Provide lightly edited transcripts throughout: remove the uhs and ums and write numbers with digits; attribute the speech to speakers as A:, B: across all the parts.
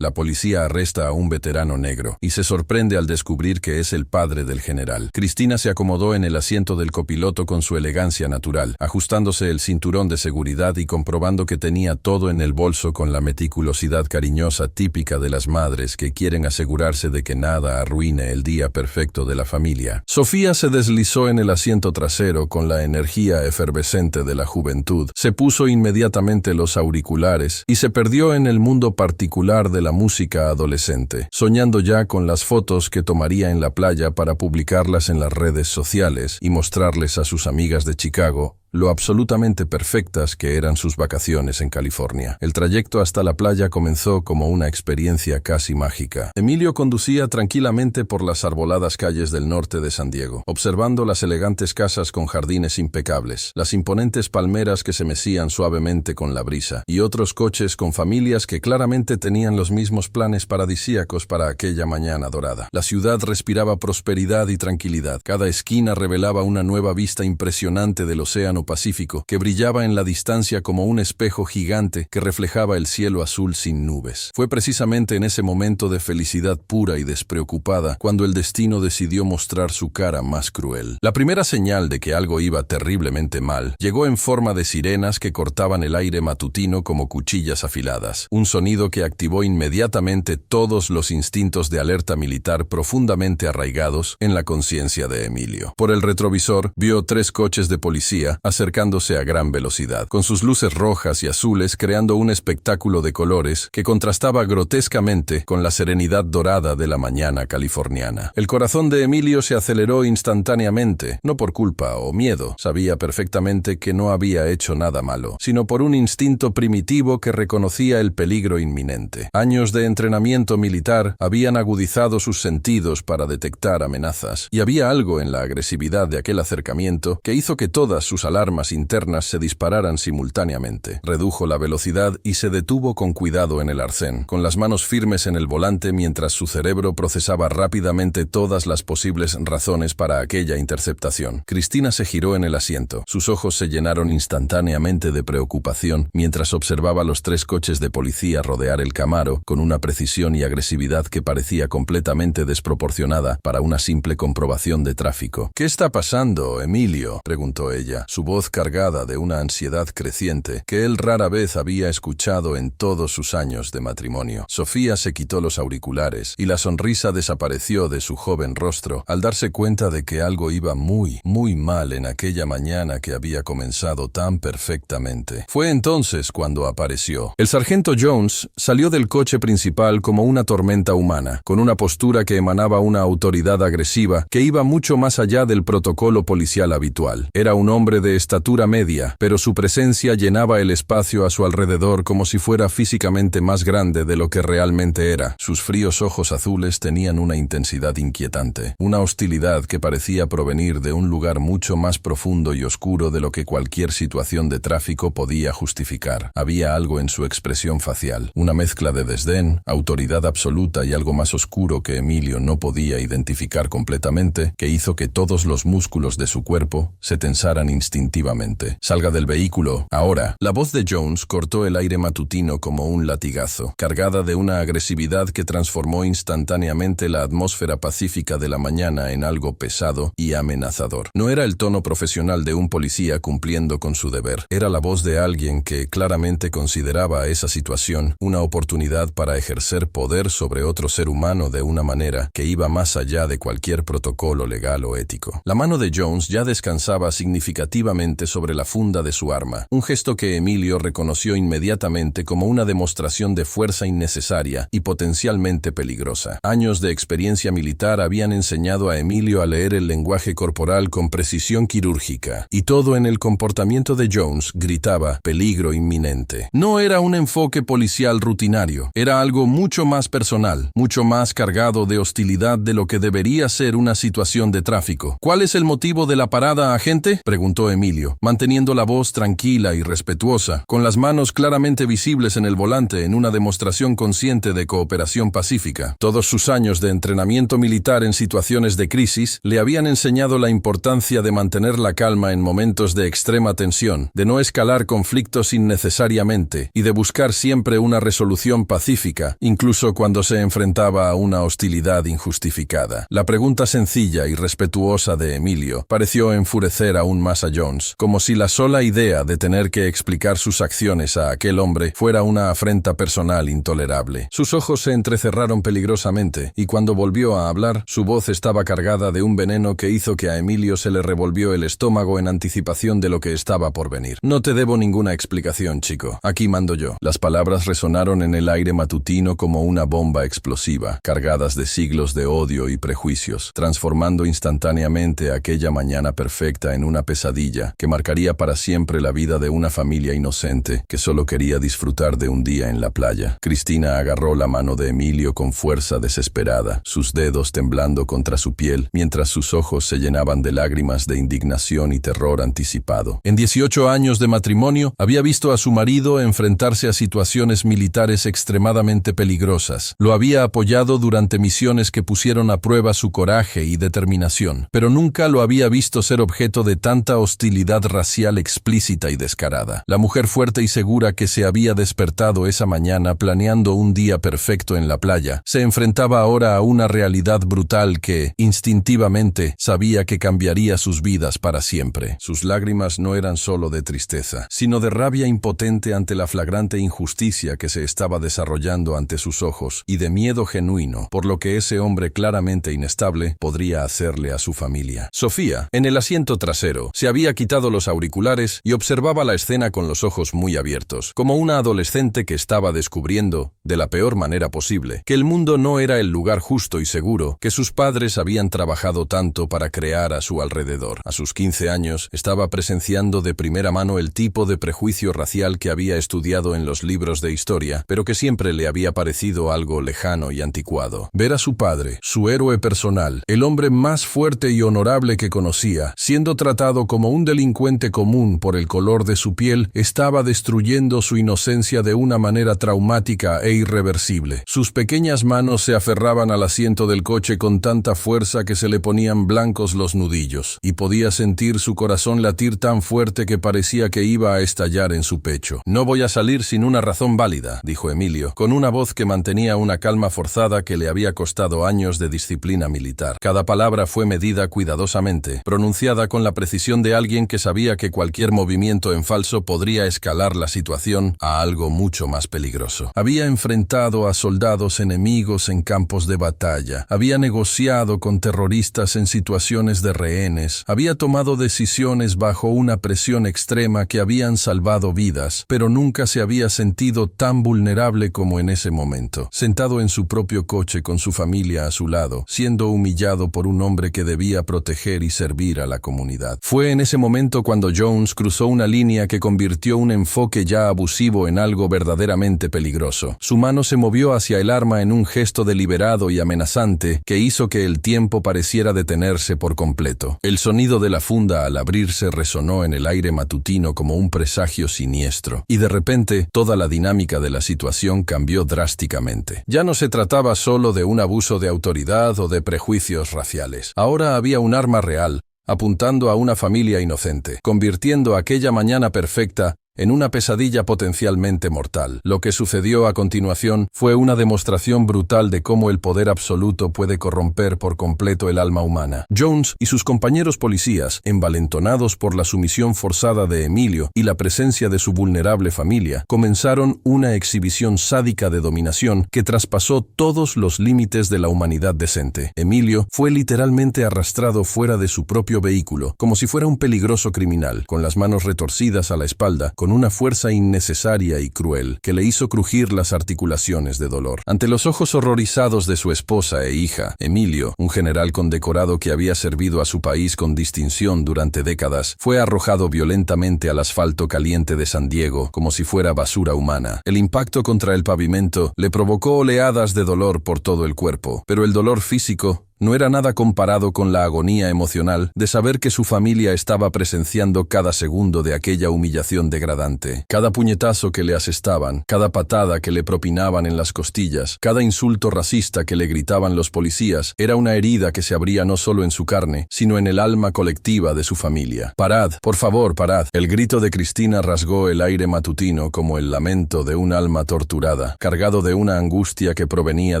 A: la policía arresta a un veterano negro y se sorprende al descubrir que es el padre del general. Cristina se acomodó en el asiento del copiloto con su elegancia natural, ajustándose el cinturón de seguridad y comprobando que tenía todo en el bolso con la meticulosidad cariñosa típica de las madres que quieren asegurarse de que nada arruine el día perfecto de la familia. Sofía se deslizó en el asiento trasero con la energía efervescente de la juventud, se puso inmediatamente los auriculares y se perdió en el mundo particular de la música adolescente, soñando ya con las fotos que tomaría en la playa para publicarlas en las redes sociales y mostrarles a sus amigas de Chicago lo absolutamente perfectas que eran sus vacaciones en California. El trayecto hasta la playa comenzó como una experiencia casi mágica. Emilio conducía tranquilamente por las arboladas calles del norte de San Diego, observando las elegantes casas con jardines impecables, las imponentes palmeras que se mecían suavemente con la brisa, y otros coches con familias que claramente tenían los mismos planes paradisíacos para aquella mañana dorada. La ciudad respiraba prosperidad y tranquilidad. Cada esquina revelaba una nueva vista impresionante del océano Pacífico, que brillaba en la distancia como un espejo gigante que reflejaba el cielo azul sin nubes. Fue precisamente en ese momento de felicidad pura y despreocupada cuando el destino decidió mostrar su cara más cruel. La primera señal de que algo iba terriblemente mal llegó en forma de sirenas que cortaban el aire matutino como cuchillas afiladas, un sonido que activó inmediatamente todos los instintos de alerta militar profundamente arraigados en la conciencia de Emilio. Por el retrovisor vio 3 coches de policía acercándose a gran velocidad, con sus luces rojas y azules creando un espectáculo de colores que contrastaba grotescamente con la serenidad dorada de la mañana californiana. El corazón de Emilio se aceleró instantáneamente, no por culpa o miedo, sabía perfectamente que no había hecho nada malo, sino por un instinto primitivo que reconocía el peligro inminente. Años de entrenamiento militar habían agudizado sus sentidos para detectar amenazas, y había algo en la agresividad de aquel acercamiento que hizo que todas sus alarmas internas se dispararan simultáneamente. Redujo la velocidad y se detuvo con cuidado en el arcén, con las manos firmes en el volante mientras su cerebro procesaba rápidamente todas las posibles razones para aquella interceptación. Cristina se giró en el asiento. Sus ojos se llenaron instantáneamente de preocupación mientras observaba los 3 coches de policía rodear el Camaro con una precisión y agresividad que parecía completamente desproporcionada para una simple comprobación de tráfico. «¿Qué está pasando, Emilio?», preguntó ella, su voz cargada de una ansiedad creciente que él rara vez había escuchado en todos sus años de matrimonio. Sofía se quitó los auriculares y la sonrisa desapareció de su joven rostro al darse cuenta de que algo iba muy mal en aquella mañana que había comenzado tan perfectamente. Fue entonces cuando apareció. El sargento Jones salió del coche principal como una tormenta humana, con una postura que emanaba una autoridad agresiva que iba mucho más allá del protocolo policial habitual. Era un hombre de estatura media, pero su presencia llenaba el espacio a su alrededor como si fuera físicamente más grande de lo que realmente era. Sus fríos ojos azules tenían una intensidad inquietante, una hostilidad que parecía provenir de un lugar mucho más profundo y oscuro de lo que cualquier situación de tráfico podía justificar. Había algo en su expresión facial, una mezcla de desdén, autoridad absoluta y algo más oscuro que Emilio no podía identificar completamente, que hizo que todos los músculos de su cuerpo se tensaran instintivamente. «Salga del vehículo, ahora». La voz de Jones cortó el aire matutino como un latigazo, cargada de una agresividad que transformó instantáneamente la atmósfera pacífica de la mañana en algo pesado y amenazador. No era el tono profesional de un policía cumpliendo con su deber. Era la voz de alguien que claramente consideraba esa situación una oportunidad para ejercer poder sobre otro ser humano de una manera que iba más allá de cualquier protocolo legal o ético. La mano de Jones ya descansaba significativamente sobre la funda de su arma, un gesto que Emilio reconoció inmediatamente como una demostración de fuerza innecesaria y potencialmente peligrosa. Años de experiencia militar habían enseñado a Emilio a leer el lenguaje corporal con precisión quirúrgica, y todo en el comportamiento de Jones gritaba peligro inminente. No era un enfoque policial rutinario, era algo mucho más personal, mucho más cargado de hostilidad de lo que debería ser una situación de tráfico. «¿Cuál es el motivo de la parada, agente?», preguntó Emilio Emilio, manteniendo la voz tranquila y respetuosa, con las manos claramente visibles en el volante en una demostración consciente de cooperación pacífica. Todos sus años de entrenamiento militar en situaciones de crisis le habían enseñado la importancia de mantener la calma en momentos de extrema tensión, de no escalar conflictos innecesariamente y de buscar siempre una resolución pacífica, incluso cuando se enfrentaba a una hostilidad injustificada. La pregunta sencilla y respetuosa de Emilio pareció enfurecer aún más a Jones, como si la sola idea de tener que explicar sus acciones a aquel hombre fuera una afrenta personal intolerable. Sus ojos se entrecerraron peligrosamente, y cuando volvió a hablar, su voz estaba cargada de un veneno que hizo que a Emilio se le revolvió el estómago en anticipación de lo que estaba por venir. No te debo ninguna explicación, chico. Aquí mando yo. Las palabras resonaron en el aire matutino como una bomba explosiva, cargadas de siglos de odio y prejuicios, transformando instantáneamente aquella mañana perfecta en una pesadilla que marcaría para siempre la vida de una familia inocente que solo quería disfrutar de un día en la playa. Cristina agarró la mano de Emilio con fuerza desesperada, sus dedos temblando contra su piel, mientras sus ojos se llenaban de lágrimas de indignación y terror anticipado. En 18 años de matrimonio, había visto a su marido enfrentarse a situaciones militares extremadamente peligrosas. Lo había apoyado durante misiones que pusieron a prueba su coraje y determinación, pero nunca lo había visto ser objeto de tanta hostilidad racial explícita y descarada. La mujer fuerte y segura que se había despertado esa mañana planeando un día perfecto en la playa, se enfrentaba ahora a una realidad brutal que, instintivamente, sabía que cambiaría sus vidas para siempre. Sus lágrimas no eran solo de tristeza, sino de rabia impotente ante la flagrante injusticia que se estaba desarrollando ante sus ojos y de miedo genuino por lo que ese hombre claramente inestable podría hacerle a su familia. Sofía, en el asiento trasero, se había quitado los auriculares y observaba la escena con los ojos muy abiertos, como una adolescente que estaba descubriendo, de la peor manera posible, que el mundo no era el lugar justo y seguro que sus padres habían trabajado tanto para crear a su alrededor. A sus 15 años, estaba presenciando de primera mano el tipo de prejuicio racial que había estudiado en los libros de historia, pero que siempre le había parecido algo lejano y anticuado. Ver a su padre, su héroe personal, el hombre más fuerte y honorable que conocía, siendo tratado como un delincuente común por el color de su piel, estaba destruyendo su inocencia de una manera traumática e irreversible. Sus pequeñas manos se aferraban al asiento del coche con tanta fuerza que se le ponían blancos los nudillos, y podía sentir su corazón latir tan fuerte que parecía que iba a estallar en su pecho. «No voy a salir sin una razón válida», dijo Emilio, con una voz que mantenía una calma forzada que le había costado años de disciplina militar. Cada palabra fue medida cuidadosamente, pronunciada con la precisión de alguien que sabía que cualquier movimiento en falso podría escalar la situación a algo mucho más peligroso. Había enfrentado a soldados enemigos en campos de batalla, había negociado con terroristas en situaciones de rehenes, había tomado decisiones bajo una presión extrema que habían salvado vidas, pero nunca se había sentido tan vulnerable como en ese momento, sentado en su propio coche con su familia a su lado, siendo humillado por un hombre que debía proteger y servir a la comunidad. Fue en ese momento cuando Jones cruzó una línea que convirtió un enfoque ya abusivo en algo verdaderamente peligroso. Su mano se movió hacia el arma en un gesto deliberado y amenazante que hizo que el tiempo pareciera detenerse por completo. El sonido de la funda al abrirse resonó en el aire matutino como un presagio siniestro, y de repente toda la dinámica de la situación cambió drásticamente. Ya no se trataba solo de un abuso de autoridad o de prejuicios raciales. Ahora había un arma real, apuntando a una familia inocente, convirtiendo aquella mañana perfecta en una pesadilla potencialmente mortal. Lo que sucedió a continuación fue una demostración brutal de cómo el poder absoluto puede corromper por completo el alma humana. Jones y sus compañeros policías, envalentonados por la sumisión forzada de Emilio y la presencia de su vulnerable familia, comenzaron una exhibición sádica de dominación que traspasó todos los límites de la humanidad decente. Emilio fue literalmente arrastrado fuera de su propio vehículo, como si fuera un peligroso criminal, con las manos retorcidas a la espalda, con una fuerza innecesaria y cruel que le hizo crujir las articulaciones de dolor. Ante los ojos horrorizados de su esposa e hija, Emilio, un general condecorado que había servido a su país con distinción durante décadas, fue arrojado violentamente al asfalto caliente de San Diego como si fuera basura humana. El impacto contra el pavimento le provocó oleadas de dolor por todo el cuerpo, pero el dolor físico no era nada comparado con la agonía emocional de saber que su familia estaba presenciando cada segundo de aquella humillación degradante. Cada puñetazo que le asestaban, cada patada que le propinaban en las costillas, cada insulto racista que le gritaban los policías, era una herida que se abría no solo en su carne, sino en el alma colectiva de su familia. «Parad, por favor, parad». El grito de Cristina rasgó el aire matutino como el lamento de un alma torturada, cargado de una angustia que provenía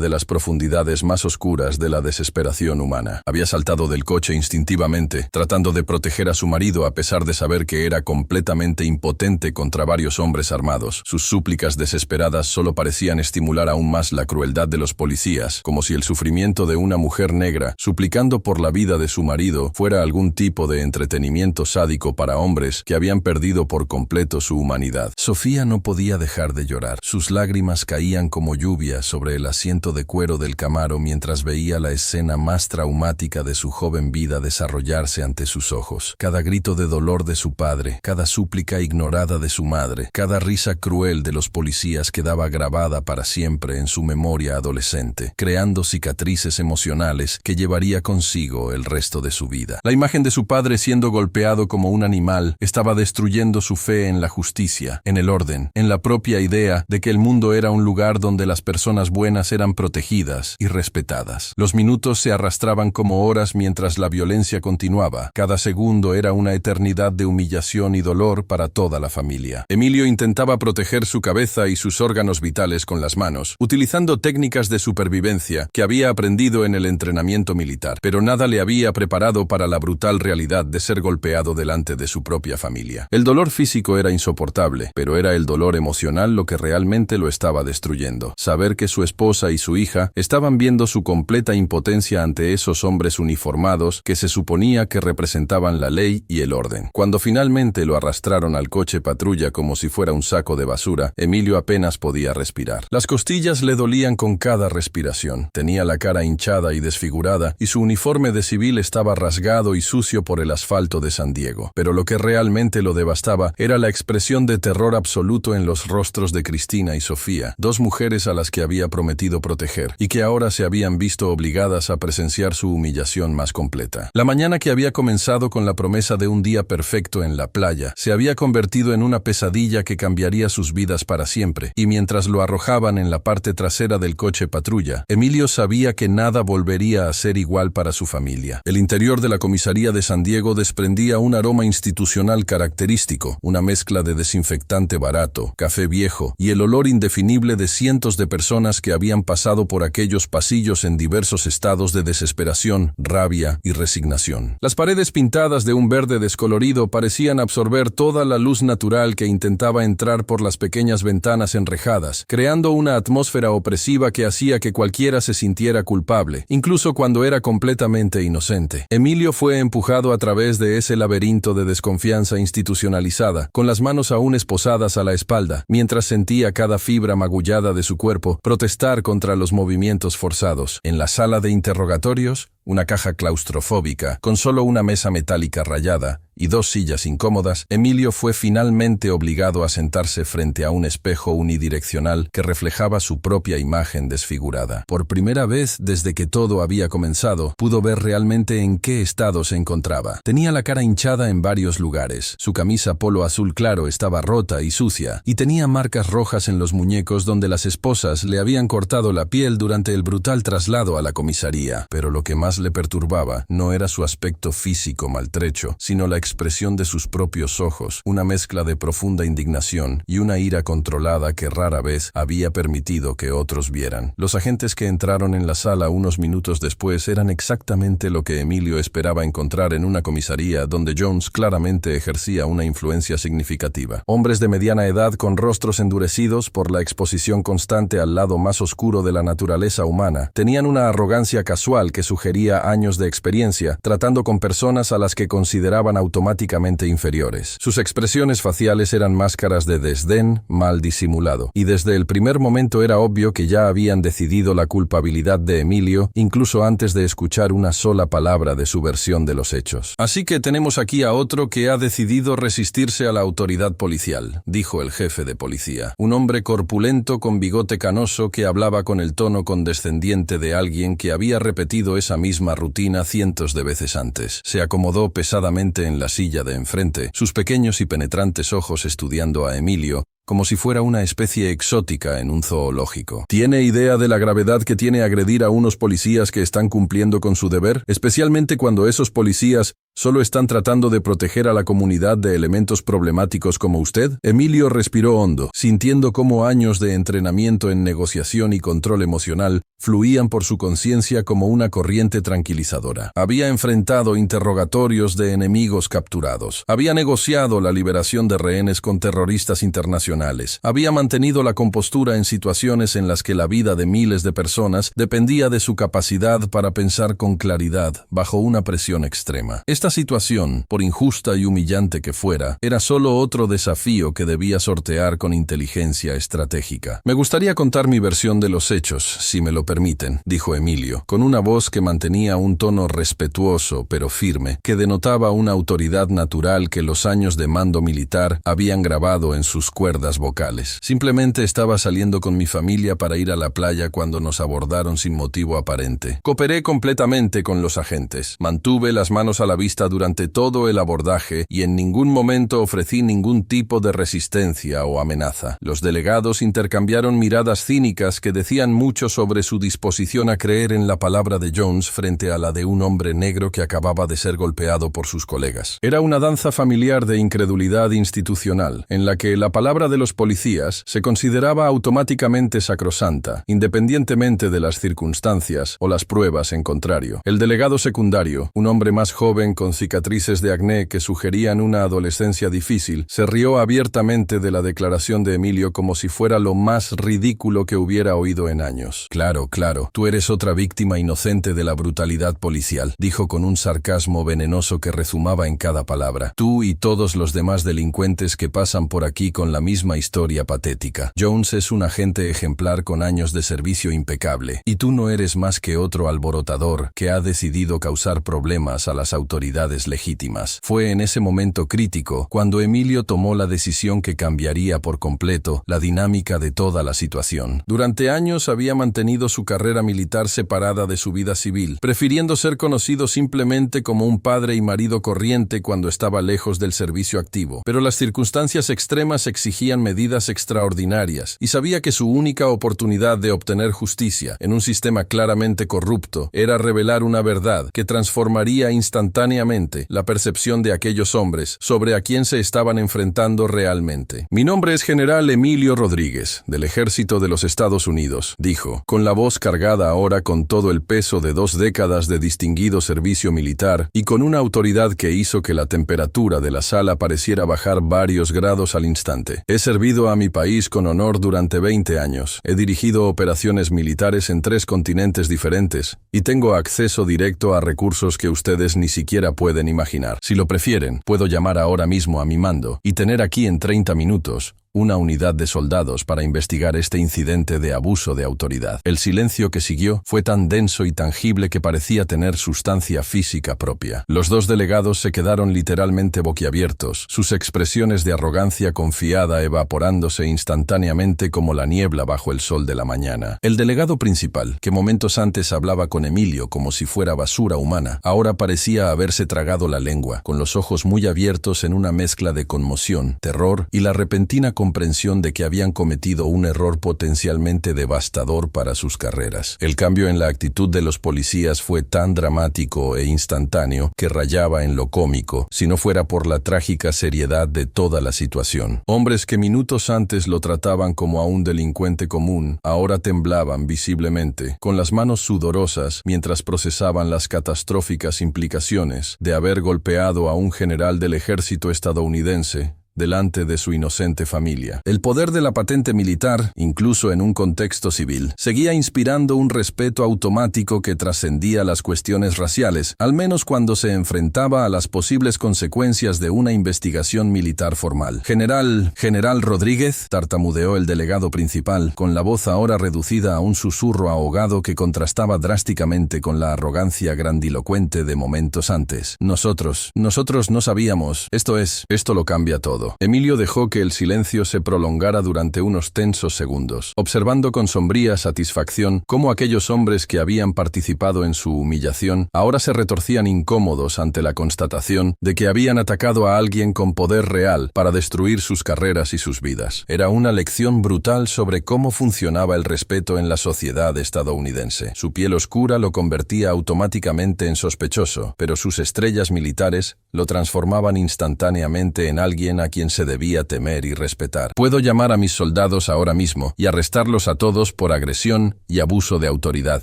A: de las profundidades más oscuras de la desesperación humana. Había saltado del coche instintivamente, tratando de proteger a su marido a pesar de saber que era completamente impotente contra varios hombres armados. Sus súplicas desesperadas solo parecían estimular aún más la crueldad de los policías, como si el sufrimiento de una mujer negra, suplicando por la vida de su marido, fuera algún tipo de entretenimiento sádico para hombres que habían perdido por completo su humanidad. Sofía no podía dejar de llorar. Sus lágrimas caían como lluvia sobre el asiento de cuero del Camaro mientras veía la escena más traumática de su joven vida desarrollarse ante sus ojos. Cada grito de dolor de su padre, cada súplica ignorada de su madre, cada risa cruel de los policías quedaba grabada para siempre en su memoria adolescente, creando cicatrices emocionales que llevaría consigo el resto de su vida. La imagen de su padre siendo golpeado como un animal estaba destruyendo su fe en la justicia, en el orden, en la propia idea de que el mundo era un lugar donde las personas buenas eran protegidas y respetadas. Los minutos se arrastraban como horas mientras la violencia continuaba. Cada segundo era una eternidad de humillación y dolor para toda la familia. Emilio intentaba proteger su cabeza y sus órganos vitales con las manos, utilizando técnicas de supervivencia que había aprendido en el entrenamiento militar, pero nada le había preparado para la brutal realidad de ser golpeado delante de su propia familia. El dolor físico era insoportable, pero era el dolor emocional lo que realmente lo estaba destruyendo. Saber que su esposa y su hija estaban viendo su completa impotencia ante esos hombres uniformados que se suponía que representaban la ley y el orden. Cuando finalmente lo arrastraron al coche patrulla como si fuera un saco de basura, Emilio apenas podía respirar. Las costillas le dolían con cada respiración. Tenía la cara hinchada y desfigurada, y su uniforme de civil estaba rasgado y sucio por el asfalto de San Diego. Pero lo que realmente lo devastaba era la expresión de terror absoluto en los rostros de Cristina y Sofía, dos mujeres a las que había prometido proteger, y que ahora se habían visto obligadas a presenciar su humillación más completa. La mañana que había comenzado con la promesa de un día perfecto en la playa, se había convertido en una pesadilla que cambiaría sus vidas para siempre, y mientras lo arrojaban en la parte trasera del coche patrulla, Emilio sabía que nada volvería a ser igual para su familia. El interior de la comisaría de San Diego desprendía un aroma institucional característico, una mezcla de desinfectante barato, café viejo y el olor indefinible de cientos de personas que habían pasado por aquellos pasillos en diversos estados de desesperación, rabia y resignación. Las paredes pintadas de un verde descolorido parecían absorber toda la luz natural que intentaba entrar por las pequeñas ventanas enrejadas, creando una atmósfera opresiva que hacía que cualquiera se sintiera culpable, incluso cuando era completamente inocente. Emilio fue empujado a través de ese laberinto de desconfianza institucionalizada, con las manos aún esposadas a la espalda, mientras sentía cada fibra magullada de su cuerpo protestar contra los movimientos forzados. En la sala de interrogatorios, una caja claustrofóbica, con solo una mesa metálica rayada y dos sillas incómodas, Emilio fue finalmente obligado a sentarse frente a un espejo unidireccional que reflejaba su propia imagen desfigurada. Por primera vez desde que todo había comenzado, pudo ver realmente en qué estado se encontraba. Tenía la cara hinchada en varios lugares, su camisa polo azul claro estaba rota y sucia, y tenía marcas rojas en los muñecos donde las esposas le habían cortado la piel durante el brutal traslado a la comisaría. Pero lo que más le perturbaba no era su aspecto físico maltrecho, sino la expresión de sus propios ojos, una mezcla de profunda indignación y una ira controlada que rara vez había permitido que otros vieran. Los agentes que entraron en la sala unos minutos después eran exactamente lo que Emilio esperaba encontrar en una comisaría donde Jones claramente ejercía una influencia significativa. Hombres de mediana edad con rostros endurecidos por la exposición constante al lado más oscuro de la naturaleza humana, tenían una arrogancia casual que sugería años de experiencia, tratando con personas a las que consideraban automáticamente inferiores. Sus expresiones faciales eran máscaras de desdén mal disimulado, y desde el primer momento era obvio que ya habían decidido la culpabilidad de Emilio, incluso antes de escuchar una sola palabra de su versión de los hechos. Así que tenemos aquí a otro que ha decidido resistirse a la autoridad policial, dijo el jefe de policía, un hombre corpulento con bigote canoso que hablaba con el tono condescendiente de alguien que había repetido esa misma misma rutina cientos de veces antes. Se acomodó pesadamente en la silla de enfrente, sus pequeños y penetrantes ojos estudiando a Emilio, como si fuera una especie exótica en un zoológico. ¿Tiene idea de la gravedad que tiene agredir a unos policías que están cumpliendo con su deber? Especialmente cuando esos policías solo están tratando de proteger a la comunidad de elementos problemáticos como usted. Emilio respiró hondo, sintiendo cómo años de entrenamiento en negociación y control emocional fluían por su conciencia como una corriente tranquilizadora. Había enfrentado interrogatorios de enemigos capturados. Había negociado la liberación de rehenes con terroristas internacionales. Había mantenido la compostura en situaciones en las que la vida de miles de personas dependía de su capacidad para pensar con claridad bajo una presión extrema. Esta situación, por injusta y humillante que fuera, era solo otro desafío que debía sortear con inteligencia estratégica. Me gustaría contar mi versión de los hechos, si me lo permiten, dijo Emilio, con una voz que mantenía un tono respetuoso pero firme, que denotaba una autoridad natural que los años de mando militar habían grabado en sus cuerdas vocales. Simplemente estaba saliendo con mi familia para ir a la playa cuando nos abordaron sin motivo aparente. Cooperé completamente con los agentes. Mantuve las manos a la vista durante todo el abordaje y en ningún momento ofrecí ningún tipo de resistencia o amenaza. Los delegados intercambiaron miradas cínicas que decían mucho sobre su disposición a creer en la palabra de Jones frente a la de un hombre negro que acababa de ser golpeado por sus colegas. Era una danza familiar de incredulidad institucional, en la que la palabra de los policías se consideraba automáticamente sacrosanta, independientemente de las circunstancias o las pruebas en contrario. El delegado secundario, un hombre más joven con cicatrices de acné que sugerían una adolescencia difícil, se rió abiertamente de la declaración de Emilio como si fuera lo más ridículo que hubiera oído en años. Claro, tú eres otra víctima inocente de la brutalidad policial, dijo con un sarcasmo venenoso que rezumaba en cada palabra. Tú y todos los demás delincuentes que pasan por aquí con la misma historia patética. Jones es un agente ejemplar con años de servicio impecable, y tú no eres más que otro alborotador que ha decidido causar problemas a las autoridades legítimas. Fue en ese momento crítico cuando Emilio tomó la decisión que cambiaría por completo la dinámica de toda la situación. Durante años había mantenido su carrera militar separada de su vida civil, prefiriendo ser conocido simplemente como un padre y marido corriente cuando estaba lejos del servicio activo. Pero las circunstancias extremas exigían medidas extraordinarias, y sabía que su única oportunidad de obtener justicia en un sistema claramente corrupto era revelar una verdad que transformaría instantáneamente la percepción de aquellos hombres sobre a quién se estaban enfrentando realmente. Mi nombre es General Emilio Rodríguez, del Ejército de los Estados Unidos, dijo, con la voz cargada ahora con todo el peso de 2 décadas de distinguido servicio militar y con una autoridad que hizo que la temperatura de la sala pareciera bajar varios grados al instante. He servido a mi país con honor durante 20 años. He dirigido operaciones militares en 3 continentes diferentes y tengo acceso directo a recursos que ustedes ni siquiera pueden imaginar. Si lo prefieren, puedo llamar ahora mismo a mi mando y tener aquí en 30 minutos una unidad de soldados para investigar este incidente de abuso de autoridad. El silencio que siguió fue tan denso y tangible que parecía tener sustancia física propia. Los 2 delegados se quedaron literalmente boquiabiertos, sus expresiones de arrogancia confiada evaporándose instantáneamente como la niebla bajo el sol de la mañana. El delegado principal, que momentos antes hablaba con Emilio como si fuera basura humana, ahora parecía haberse tragado la lengua, con los ojos muy abiertos en una mezcla de conmoción, terror y la repentina comprensión de que habían cometido un error potencialmente devastador para sus carreras. El cambio en la actitud de los policías fue tan dramático e instantáneo que rayaba en lo cómico, si no fuera por la trágica seriedad de toda la situación. Hombres que minutos antes lo trataban como a un delincuente común, ahora temblaban visiblemente, con las manos sudorosas mientras procesaban las catastróficas implicaciones de haber golpeado a un general del ejército estadounidense delante de su inocente familia. El poder de la patente militar, incluso en un contexto civil, seguía inspirando un respeto automático que trascendía las cuestiones raciales, al menos cuando se enfrentaba a las posibles consecuencias de una investigación militar formal. General Rodríguez, tartamudeó el delegado principal, con la voz ahora reducida a un susurro ahogado que contrastaba drásticamente con la arrogancia grandilocuente de momentos antes. Nosotros no sabíamos. Esto lo cambia todo. todo. Emilio dejó que el silencio se prolongara durante unos tensos segundos, observando con sombría satisfacción cómo aquellos hombres que habían participado en su humillación ahora se retorcían incómodos ante la constatación de que habían atacado a alguien con poder real para destruir sus carreras y sus vidas. Era una lección brutal sobre cómo funcionaba el respeto en la sociedad estadounidense. Su piel oscura lo convertía automáticamente en sospechoso, pero sus estrellas militares lo transformaban instantáneamente en alguien a quien se debía temer y respetar. Puedo llamar a mis soldados ahora mismo y arrestarlos a todos por agresión y abuso de autoridad,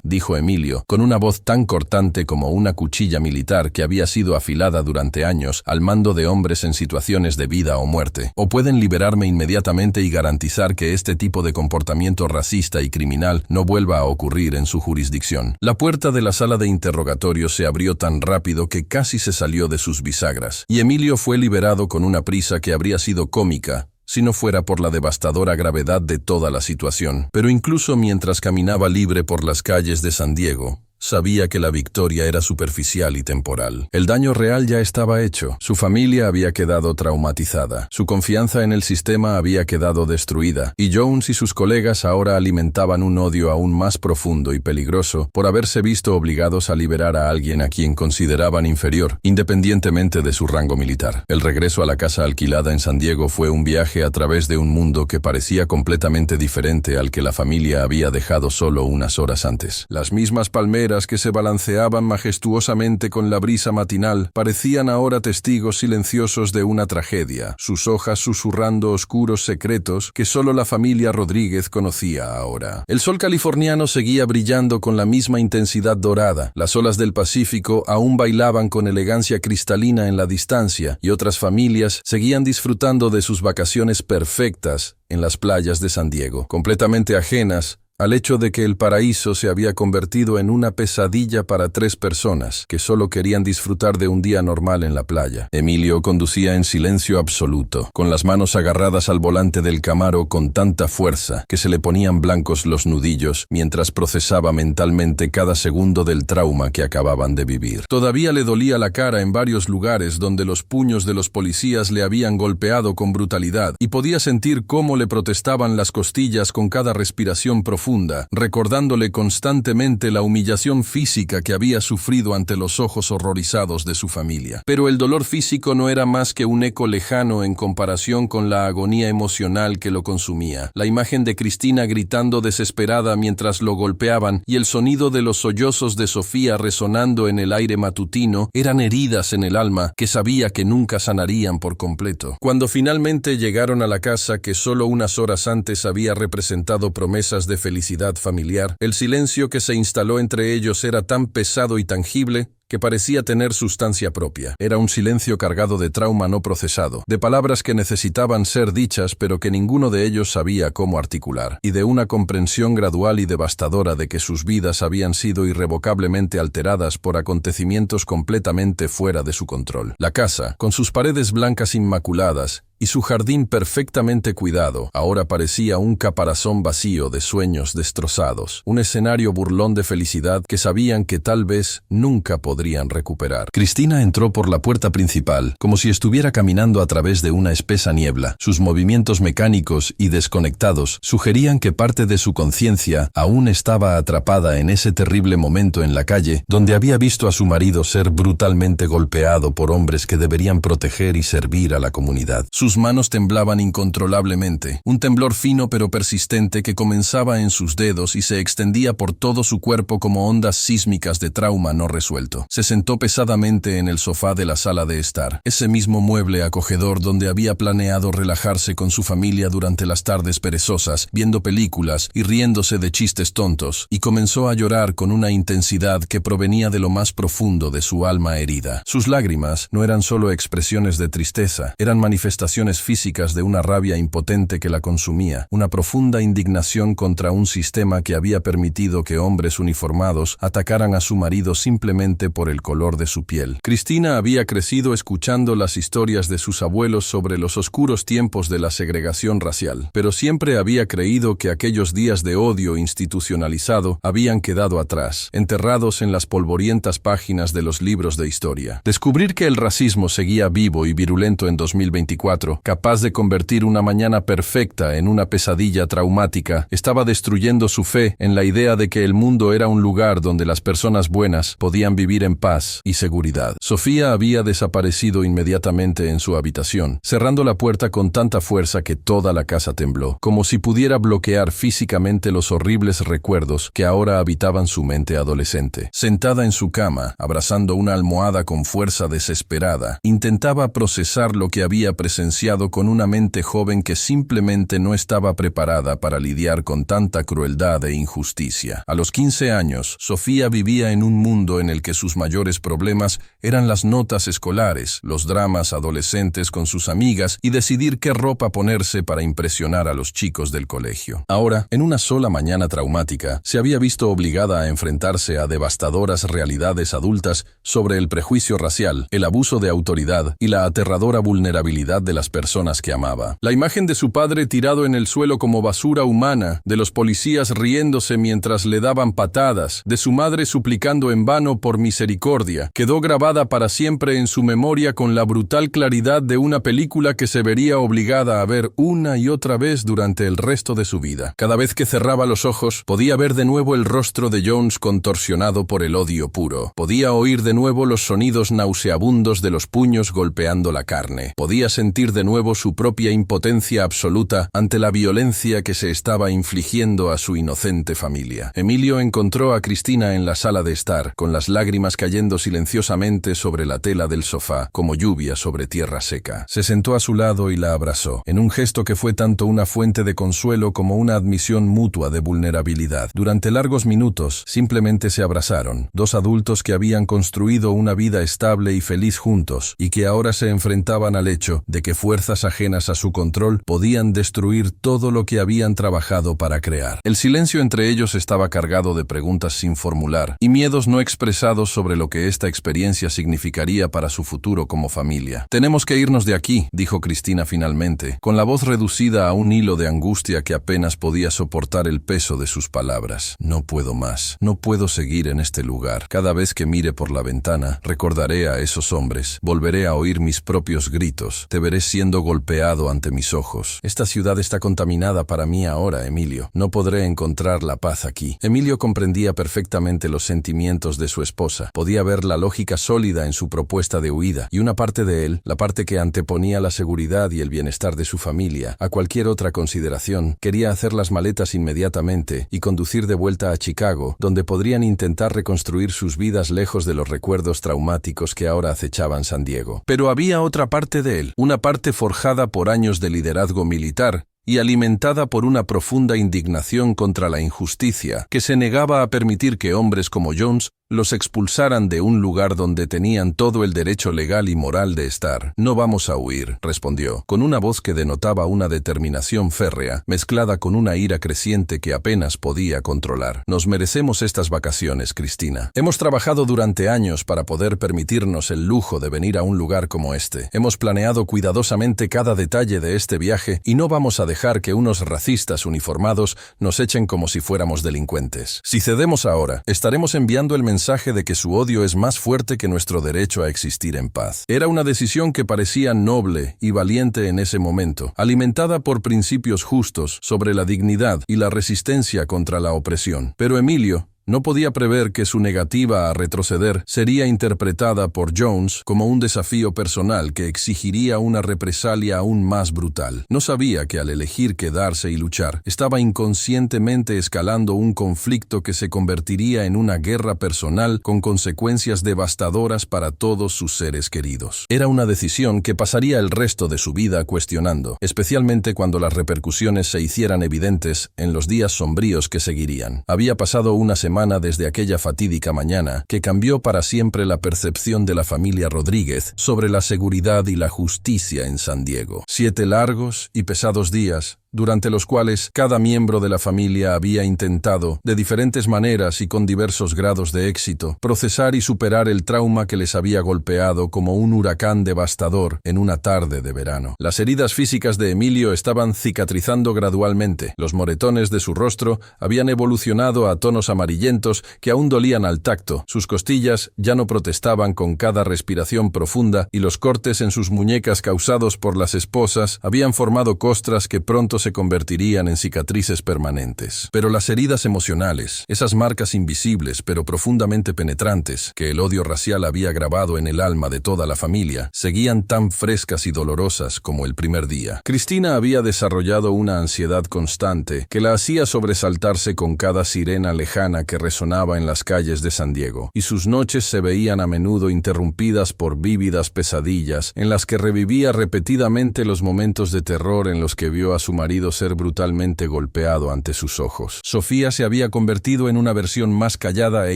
A: dijo Emilio, con una voz tan cortante como una cuchilla militar que había sido afilada durante años al mando de hombres en situaciones de vida o muerte. O pueden liberarme inmediatamente y garantizar que este tipo de comportamiento racista y criminal no vuelva a ocurrir en su jurisdicción. La puerta de la sala de interrogatorio se abrió tan rápido que casi se salió de sus bisagras, y Emilio fue liberado con una prisa que habría sido cómica si no fuera por la devastadora gravedad de toda la situación. Pero incluso mientras caminaba libre por las calles de San Diego, sabía que la victoria era superficial y temporal. El daño real ya estaba hecho. Su familia había quedado traumatizada. Su confianza en el sistema había quedado destruida. Y Jones y sus colegas ahora alimentaban un odio aún más profundo y peligroso por haberse visto obligados a liberar a alguien a quien consideraban inferior, independientemente de su rango militar. El regreso a la casa alquilada en San Diego fue un viaje a través de un mundo que parecía completamente diferente al que la familia había dejado solo unas horas antes. Las mismas palmeras que se balanceaban majestuosamente con la brisa matinal parecían ahora testigos silenciosos de una tragedia, sus hojas susurrando oscuros secretos que solo la familia Rodríguez conocía ahora. El sol californiano seguía brillando con la misma intensidad dorada, las olas del Pacífico aún bailaban con elegancia cristalina en la distancia y otras familias seguían disfrutando de sus vacaciones perfectas en las playas de San Diego, completamente ajenas al hecho de que el paraíso se había convertido en una pesadilla para 3 personas que solo querían disfrutar de un día normal en la playa. Emilio conducía en silencio absoluto, con las manos agarradas al volante del Camaro con tanta fuerza que se le ponían blancos los nudillos mientras procesaba mentalmente cada segundo del trauma que acababan de vivir. Todavía le dolía la cara en varios lugares donde los puños de los policías le habían golpeado con brutalidad y podía sentir cómo le protestaban las costillas con cada respiración profunda, recordándole constantemente la humillación física que había sufrido ante los ojos horrorizados de su familia. Pero el dolor físico no era más que un eco lejano en comparación con la agonía emocional que lo consumía. La imagen de Cristina gritando desesperada mientras lo golpeaban y el sonido de los sollozos de Sofía resonando en el aire matutino eran heridas en el alma que sabía que nunca sanarían por completo. Cuando finalmente llegaron a la casa que solo unas horas antes había representado promesas de felicidad familiar, el silencio que se instaló entre ellos era tan pesado y tangible que parecía tener sustancia propia. Era un silencio cargado de trauma no procesado, de palabras que necesitaban ser dichas pero que ninguno de ellos sabía cómo articular, y de una comprensión gradual y devastadora de que sus vidas habían sido irrevocablemente alteradas por acontecimientos completamente fuera de su control. La casa, con sus paredes blancas inmaculadas y su jardín perfectamente cuidado, ahora parecía un caparazón vacío de sueños destrozados, un escenario burlón de felicidad que sabían que tal vez nunca podrían recuperar. Cristina entró por la puerta principal, como si estuviera caminando a través de una espesa niebla. Sus movimientos mecánicos y desconectados sugerían que parte de su conciencia aún estaba atrapada en ese terrible momento en la calle, donde había visto a su marido ser brutalmente golpeado por hombres que deberían proteger y servir a la comunidad. Sus manos temblaban incontrolablemente, un temblor fino pero persistente que comenzaba en sus dedos y se extendía por todo su cuerpo como ondas sísmicas de trauma no resuelto. Se sentó pesadamente en el sofá de la sala de estar, ese mismo mueble acogedor donde había planeado relajarse con su familia durante las tardes perezosas, viendo películas y riéndose de chistes tontos, y comenzó a llorar con una intensidad que provenía de lo más profundo de su alma herida. Sus lágrimas no eran solo expresiones de tristeza, eran manifestaciones físicas de una rabia impotente que la consumía, una profunda indignación contra un sistema que había permitido que hombres uniformados atacaran a su marido simplemente por el color de su piel. Cristina había crecido escuchando las historias de sus abuelos sobre los oscuros tiempos de la segregación racial, pero siempre había creído que aquellos días de odio institucionalizado habían quedado atrás, enterrados en las polvorientas páginas de los libros de historia. Descubrir que el racismo seguía vivo y virulento en 2024 monstruo, capaz de convertir una mañana perfecta en una pesadilla traumática, estaba destruyendo su fe en la idea de que el mundo era un lugar donde las personas buenas podían vivir en paz y seguridad. Sofía había desaparecido inmediatamente en su habitación, cerrando la puerta con tanta fuerza que toda la casa tembló, como si pudiera bloquear físicamente los horribles recuerdos que ahora habitaban su mente adolescente. Sentada en su cama, abrazando una almohada con fuerza desesperada, intentaba procesar lo que había presenciado con una mente joven que simplemente no estaba preparada para lidiar con tanta crueldad e injusticia. A los 15 años, Sofía vivía en un mundo en el que sus mayores problemas eran las notas escolares, los dramas adolescentes con sus amigas y decidir qué ropa ponerse para impresionar a los chicos del colegio. Ahora, en una sola mañana traumática, se había visto obligada a enfrentarse a devastadoras realidades adultas sobre el prejuicio racial, el abuso de autoridad y la aterradora vulnerabilidad de las personas que amaba. La imagen de su padre tirado en el suelo como basura humana, de los policías riéndose mientras le daban patadas, de su madre suplicando en vano por misericordia, quedó grabada para siempre en su memoria con la brutal claridad de una película que se vería obligada a ver una y otra vez durante el resto de su vida. Cada vez que cerraba los ojos, podía ver de nuevo el rostro de Jones contorsionado por el odio puro. Podía oír de nuevo los sonidos nauseabundos de los puños golpeando la carne. Podía sentir de nuevo su propia impotencia absoluta ante la violencia que se estaba infligiendo a su inocente familia. Emilio encontró a Cristina en la sala de estar, con las lágrimas cayendo silenciosamente sobre la tela del sofá, como lluvia sobre tierra seca. Se sentó a su lado y la abrazó, en un gesto que fue tanto una fuente de consuelo como una admisión mutua de vulnerabilidad. Durante largos minutos, simplemente se abrazaron, dos adultos que habían construido una vida estable y feliz juntos, y que ahora se enfrentaban al hecho de que fuerzas ajenas a su control podían destruir todo lo que habían trabajado para crear. El silencio entre ellos estaba cargado de preguntas sin formular y miedos no expresados sobre lo que esta experiencia significaría para su futuro como familia. «Tenemos que irnos de aquí», dijo Cristina finalmente, con la voz reducida a un hilo de angustia que apenas podía soportar el peso de sus palabras. «No puedo más. No puedo seguir en este lugar. Cada vez que mire por la ventana, recordaré a esos hombres. Volveré a oír mis propios gritos. Te veré siendo golpeado ante mis ojos. Esta ciudad está contaminada para mí ahora, Emilio. No podré encontrar la paz aquí». Emilio comprendía perfectamente los sentimientos de su esposa. Podía ver la lógica sólida en su propuesta de huida, y una parte de él, la parte que anteponía la seguridad y el bienestar de su familia a cualquier otra consideración, quería hacer las maletas inmediatamente y conducir de vuelta a Chicago, donde podrían intentar reconstruir sus vidas lejos de los recuerdos traumáticos que ahora acechaban San Diego. Pero había otra parte de él, una parte forjada por años de liderazgo militar y alimentada por una profunda indignación contra la injusticia, que se negaba a permitir que hombres como Jones los expulsaran de un lugar donde tenían todo el derecho legal y moral de estar. «No vamos a huir», respondió, con una voz que denotaba una determinación férrea, mezclada con una ira creciente que apenas podía controlar. «Nos merecemos estas vacaciones, Cristina. Hemos trabajado durante años para poder permitirnos el lujo de venir a un lugar como este. Hemos planeado cuidadosamente cada detalle de este viaje y no vamos a dejar que unos racistas uniformados nos echen como si fuéramos delincuentes. Si cedemos ahora, estaremos enviando el mensaje de que su odio es más fuerte que nuestro derecho a existir en paz». Era una decisión que parecía noble y valiente en ese momento, alimentada por principios justos sobre la dignidad y la resistencia contra la opresión. Pero Emilio no podía prever que su negativa a retroceder sería interpretada por Jones como un desafío personal que exigiría una represalia aún más brutal. No sabía que al elegir quedarse y luchar, estaba inconscientemente escalando un conflicto que se convertiría en una guerra personal con consecuencias devastadoras para todos sus seres queridos. Era una decisión que pasaría el resto de su vida cuestionando, especialmente cuando las repercusiones se hicieran evidentes en los días sombríos que seguirían. Había pasado una semana desde aquella fatídica mañana que cambió para siempre la percepción de la familia Rodríguez sobre la seguridad y la justicia en San Diego. 7 largos y pesados días durante los cuales cada miembro de la familia había intentado, de diferentes maneras y con diversos grados de éxito, procesar y superar el trauma que les había golpeado como un huracán devastador en una tarde de verano. Las heridas físicas de Emilio estaban cicatrizando gradualmente. Los moretones de su rostro habían evolucionado a tonos amarillentos que aún dolían al tacto. Sus costillas ya no protestaban con cada respiración profunda y los cortes en sus muñecas causados por las esposas habían formado costras que pronto se convertirían en cicatrices permanentes. Pero las heridas emocionales, esas marcas invisibles pero profundamente penetrantes que el odio racial había grabado en el alma de toda la familia, seguían tan frescas y dolorosas como el primer día. Cristina había desarrollado una ansiedad constante que la hacía sobresaltarse con cada sirena lejana que resonaba en las calles de San Diego, y sus noches se veían a menudo interrumpidas por vívidas pesadillas en las que revivía repetidamente los momentos de terror en los que vio a su marido ser brutalmente golpeado ante sus ojos. Sofía se había convertido en una versión más callada e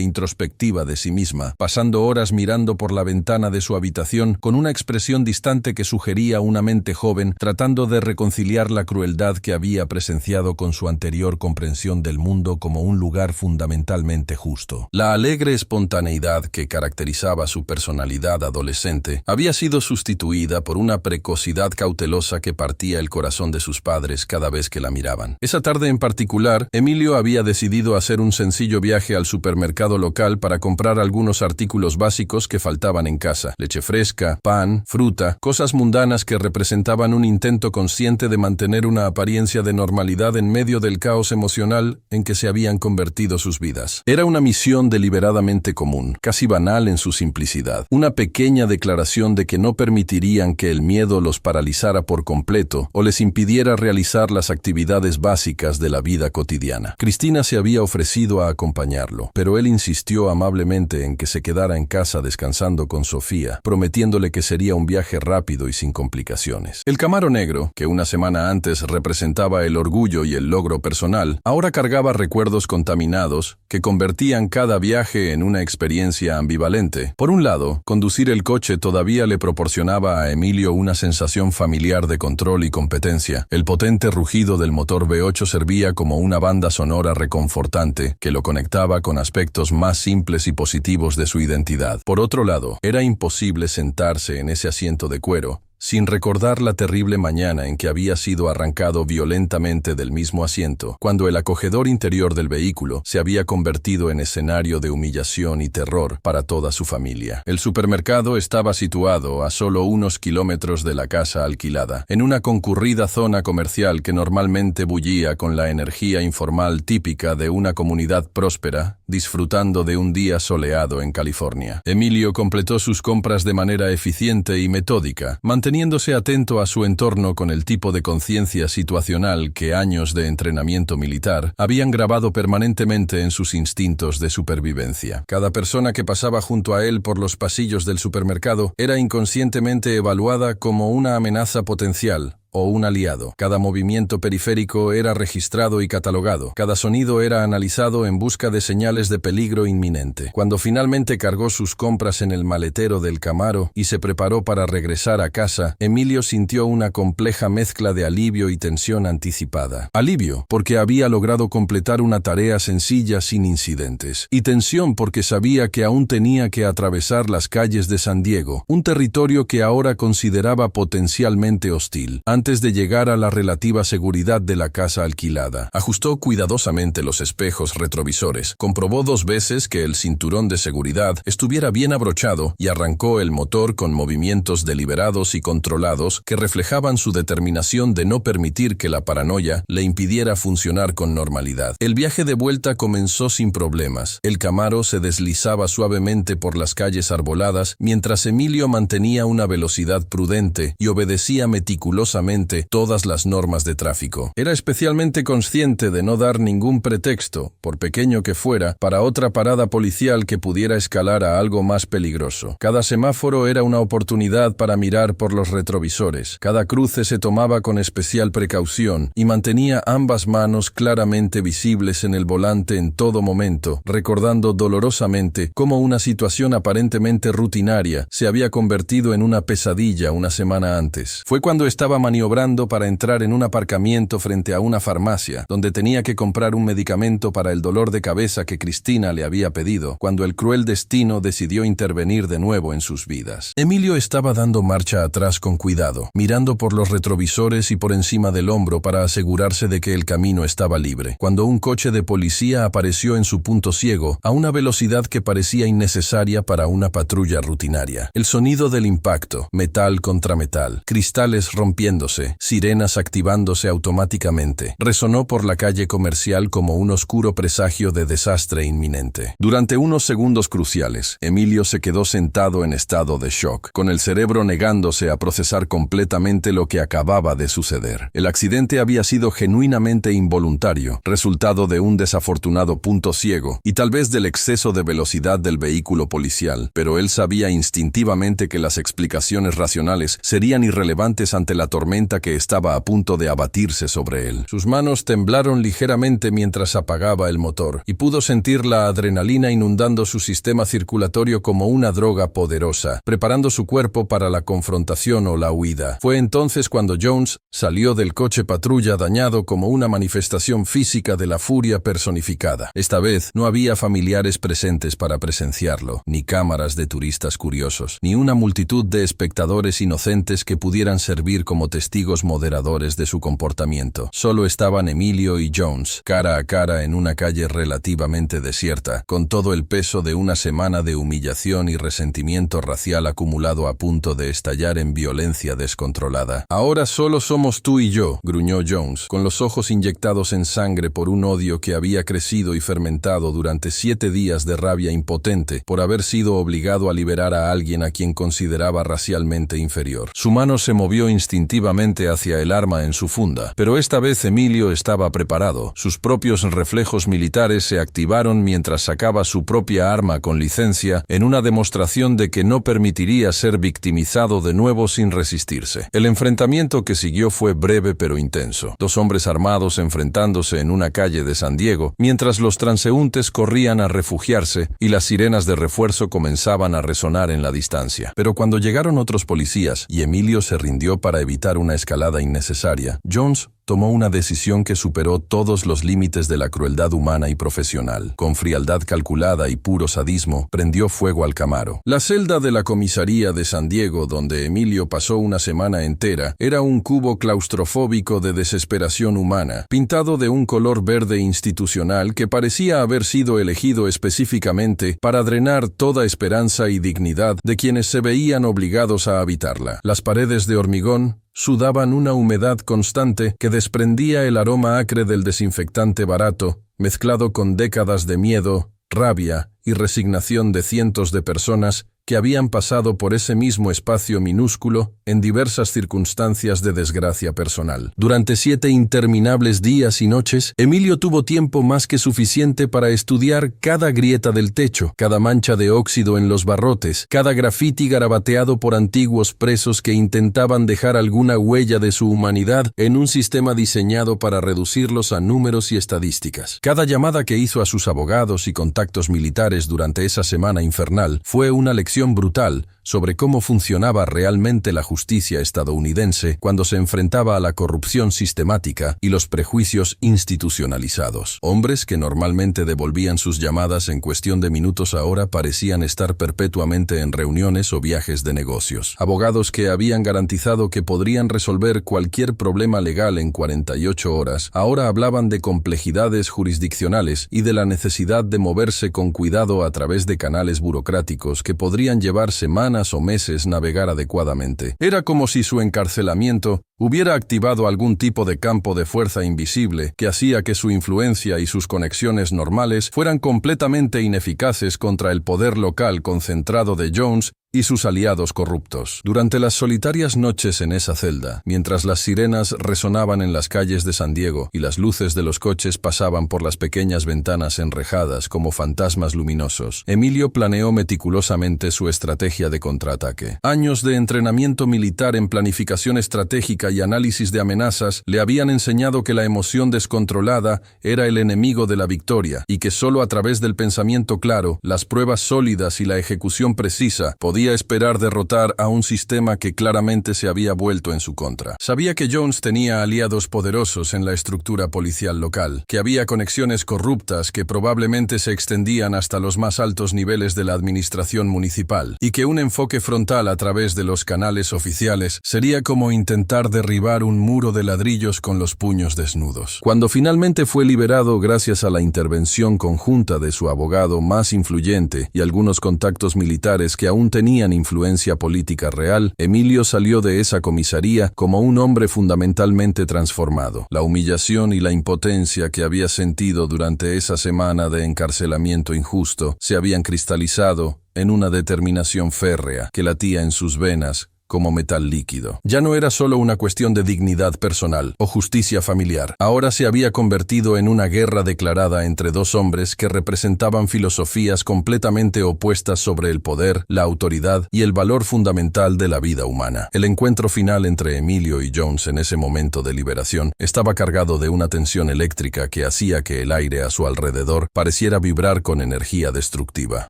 A: introspectiva de sí misma, pasando horas mirando por la ventana de su habitación con una expresión distante que sugería una mente joven tratando de reconciliar la crueldad que había presenciado con su anterior comprensión del mundo como un lugar fundamentalmente justo. La alegre espontaneidad que caracterizaba su personalidad adolescente había sido sustituida por una precocidad cautelosa que partía el corazón de sus padres cada vez que la miraban. Esa tarde en particular, Emilio había decidido hacer un sencillo viaje al supermercado local para comprar algunos artículos básicos que faltaban en casa: leche fresca, pan, fruta, cosas mundanas que representaban un intento consciente de mantener una apariencia de normalidad en medio del caos emocional en que se habían convertido sus vidas. Era una misión deliberadamente común, casi banal en su simplicidad, una pequeña declaración de que no permitirían que el miedo los paralizara por completo o les impidiera realizar las actividades básicas de la vida cotidiana. Cristina se había ofrecido a acompañarlo, pero él insistió amablemente en que se quedara en casa descansando con Sofía, prometiéndole que sería un viaje rápido y sin complicaciones. El Camaro negro, que una semana antes representaba el orgullo y el logro personal, ahora cargaba recuerdos contaminados que convertían cada viaje en una experiencia ambivalente. Por un lado, conducir el coche todavía le proporcionaba a Emilio una sensación familiar de control y competencia. El potente rugido del motor V8 servía como una banda sonora reconfortante que lo conectaba con aspectos más simples y positivos de su identidad. Por otro lado, era imposible sentarse en ese asiento de cuero sin recordar la terrible mañana en que había sido arrancado violentamente del mismo asiento, cuando el acogedor interior del vehículo se había convertido en escenario de humillación y terror para toda su familia. El supermercado estaba situado a solo unos kilómetros de la casa alquilada, en una concurrida zona comercial que normalmente bullía con la energía informal típica de una comunidad próspera, disfrutando de un día soleado en California. Emilio completó sus compras de manera eficiente y metódica, manteniéndose atento a su entorno con el tipo de conciencia situacional que años de entrenamiento militar habían grabado permanentemente en sus instintos de supervivencia. Cada persona que pasaba junto a él por los pasillos del supermercado era inconscientemente evaluada como una amenaza potencial o un aliado. Cada movimiento periférico era registrado y catalogado. Cada sonido era analizado en busca de señales de peligro inminente. Cuando finalmente cargó sus compras en el maletero del Camaro y se preparó para regresar a casa, Emilio sintió una compleja mezcla de alivio y tensión anticipada. Alivio, porque había logrado completar una tarea sencilla sin incidentes. Y tensión porque sabía que aún tenía que atravesar las calles de San Diego, un territorio que ahora consideraba potencialmente hostil. Antes de llegar a la relativa seguridad de la casa alquilada, ajustó cuidadosamente los espejos retrovisores, comprobó 2 veces que el cinturón de seguridad estuviera bien abrochado y arrancó el motor con movimientos deliberados y controlados que reflejaban su determinación de no permitir que la paranoia le impidiera funcionar con normalidad. El viaje de vuelta comenzó sin problemas. El Camaro se deslizaba suavemente por las calles arboladas mientras Emilio mantenía una velocidad prudente y obedecía meticulosamente todas las normas de tráfico. Era especialmente consciente de no dar ningún pretexto, por pequeño que fuera, para otra parada policial que pudiera escalar a algo más peligroso. Cada semáforo era una oportunidad para mirar por los retrovisores. Cada cruce se tomaba con especial precaución y mantenía ambas manos claramente visibles en el volante en todo momento, recordando dolorosamente cómo una situación aparentemente rutinaria se había convertido en una pesadilla una semana antes. Fue cuando estaba manipulando maniobrando para entrar en un aparcamiento frente a una farmacia, donde tenía que comprar un medicamento para el dolor de cabeza que Cristina le había pedido, cuando el cruel destino decidió intervenir de nuevo en sus vidas. Emilio estaba dando marcha atrás con cuidado, mirando por los retrovisores y por encima del hombro para asegurarse de que el camino estaba libre, cuando un coche de policía apareció en su punto ciego a una velocidad que parecía innecesaria para una patrulla rutinaria. El sonido del impacto, metal contra metal, cristales rompiéndose, sirenas activándose automáticamente, resonó por la calle comercial como un oscuro presagio de desastre inminente. Durante unos segundos cruciales, Emilio se quedó sentado en estado de shock, con el cerebro negándose a procesar completamente lo que acababa de suceder. El accidente había sido genuinamente involuntario, resultado de un desafortunado punto ciego y tal vez del exceso de velocidad del vehículo policial, pero él sabía instintivamente que las explicaciones racionales serían irrelevantes ante la tormenta que estaba a punto de abatirse sobre él. Sus manos temblaron ligeramente mientras apagaba el motor, y pudo sentir la adrenalina inundando su sistema circulatorio como una droga poderosa, preparando su cuerpo para la confrontación o la huida. Fue entonces cuando Jones salió del coche patrulla dañado como una manifestación física de la furia personificada. Esta vez no había familiares presentes para presenciarlo, ni cámaras de turistas curiosos, ni una multitud de espectadores inocentes que pudieran servir como testigos moderadores de su comportamiento. Solo estaban Emilio y Jones, cara a cara en una calle relativamente desierta, con todo el peso de una semana de humillación y resentimiento racial acumulado a punto de estallar en violencia descontrolada. «Ahora solo somos tú y yo», gruñó Jones, con los ojos inyectados en sangre por un odio que había crecido y fermentado durante 7 días de rabia impotente por haber sido obligado a liberar a alguien a quien consideraba racialmente inferior. Su mano se movió instintivamente hacia el arma en su funda, pero esta vez Emilio estaba preparado. Sus propios reflejos militares se activaron mientras sacaba su propia arma con licencia en una demostración de que no permitiría ser victimizado de nuevo sin resistirse. El enfrentamiento que siguió fue breve pero intenso. 2 hombres armados enfrentándose en una calle de San Diego, mientras los transeúntes corrían a refugiarse y las sirenas de refuerzo comenzaban a resonar en la distancia. Pero cuando llegaron otros policías y Emilio se rindió para evitar una escalada innecesaria, Jones tomó una decisión que superó todos los límites de la crueldad humana y profesional. Con frialdad calculada y puro sadismo, prendió fuego al Camaro. La celda de la comisaría de San Diego, donde Emilio pasó una semana entera, era un cubo claustrofóbico de desesperación humana, pintado de un color verde institucional que parecía haber sido elegido específicamente para drenar toda esperanza y dignidad de quienes se veían obligados a habitarla. Las paredes de hormigón sudaban una humedad constante que desprendía el aroma acre del desinfectante barato, mezclado con décadas de miedo, rabia y resignación de cientos de personas que habían pasado por ese mismo espacio minúsculo en diversas circunstancias de desgracia personal. Durante 7 interminables días y noches, Emilio tuvo tiempo más que suficiente para estudiar cada grieta del techo, cada mancha de óxido en los barrotes, cada grafiti garabateado por antiguos presos que intentaban dejar alguna huella de su humanidad en un sistema diseñado para reducirlos a números y estadísticas. Cada llamada que hizo a sus abogados y contactos militares durante esa semana infernal fue una lección brutal sobre cómo funcionaba realmente la justicia estadounidense cuando se enfrentaba a la corrupción sistemática y los prejuicios institucionalizados. Hombres que normalmente devolvían sus llamadas en cuestión de minutos ahora parecían estar perpetuamente en reuniones o viajes de negocios. Abogados que habían garantizado que podrían resolver cualquier problema legal en 48 horas, ahora hablaban de complejidades jurisdiccionales y de la necesidad de moverse con cuidado a través de canales burocráticos que podrían llevar semanas o meses navegar adecuadamente. Era como si su encarcelamiento hubiera activado algún tipo de campo de fuerza invisible que hacía que su influencia y sus conexiones normales fueran completamente ineficaces contra el poder local concentrado de Jones y sus aliados corruptos. Durante las solitarias noches en esa celda, mientras las sirenas resonaban en las calles de San Diego y las luces de los coches pasaban por las pequeñas ventanas enrejadas como fantasmas luminosos, Emilio planeó meticulosamente su estrategia de contraataque. Años de entrenamiento militar en planificación estratégica y análisis de amenazas le habían enseñado que la emoción descontrolada era el enemigo de la victoria y que solo a través del pensamiento claro, las pruebas sólidas y la ejecución precisa podían podía esperar derrotar a un sistema que claramente se había vuelto en su contra. Sabía que Jones tenía aliados poderosos en la estructura policial local, que había conexiones corruptas que probablemente se extendían hasta los más altos niveles de la administración municipal, y que un enfoque frontal a través de los canales oficiales sería como intentar derribar un muro de ladrillos con los puños desnudos. Cuando finalmente fue liberado gracias a la intervención conjunta de su abogado más influyente y algunos contactos militares que aún tenían influencia política real, Emilio salió de esa comisaría como un hombre fundamentalmente transformado. La humillación y la impotencia que había sentido durante esa semana de encarcelamiento injusto se habían cristalizado en una determinación férrea que latía en sus venas como metal líquido. Ya no era solo una cuestión de dignidad personal o justicia familiar. Ahora se había convertido en una guerra declarada entre dos hombres que representaban filosofías completamente opuestas sobre el poder, la autoridad y el valor fundamental de la vida humana. El encuentro final entre Emilio y Jones en ese momento de liberación estaba cargado de una tensión eléctrica que hacía que el aire a su alrededor pareciera vibrar con energía destructiva.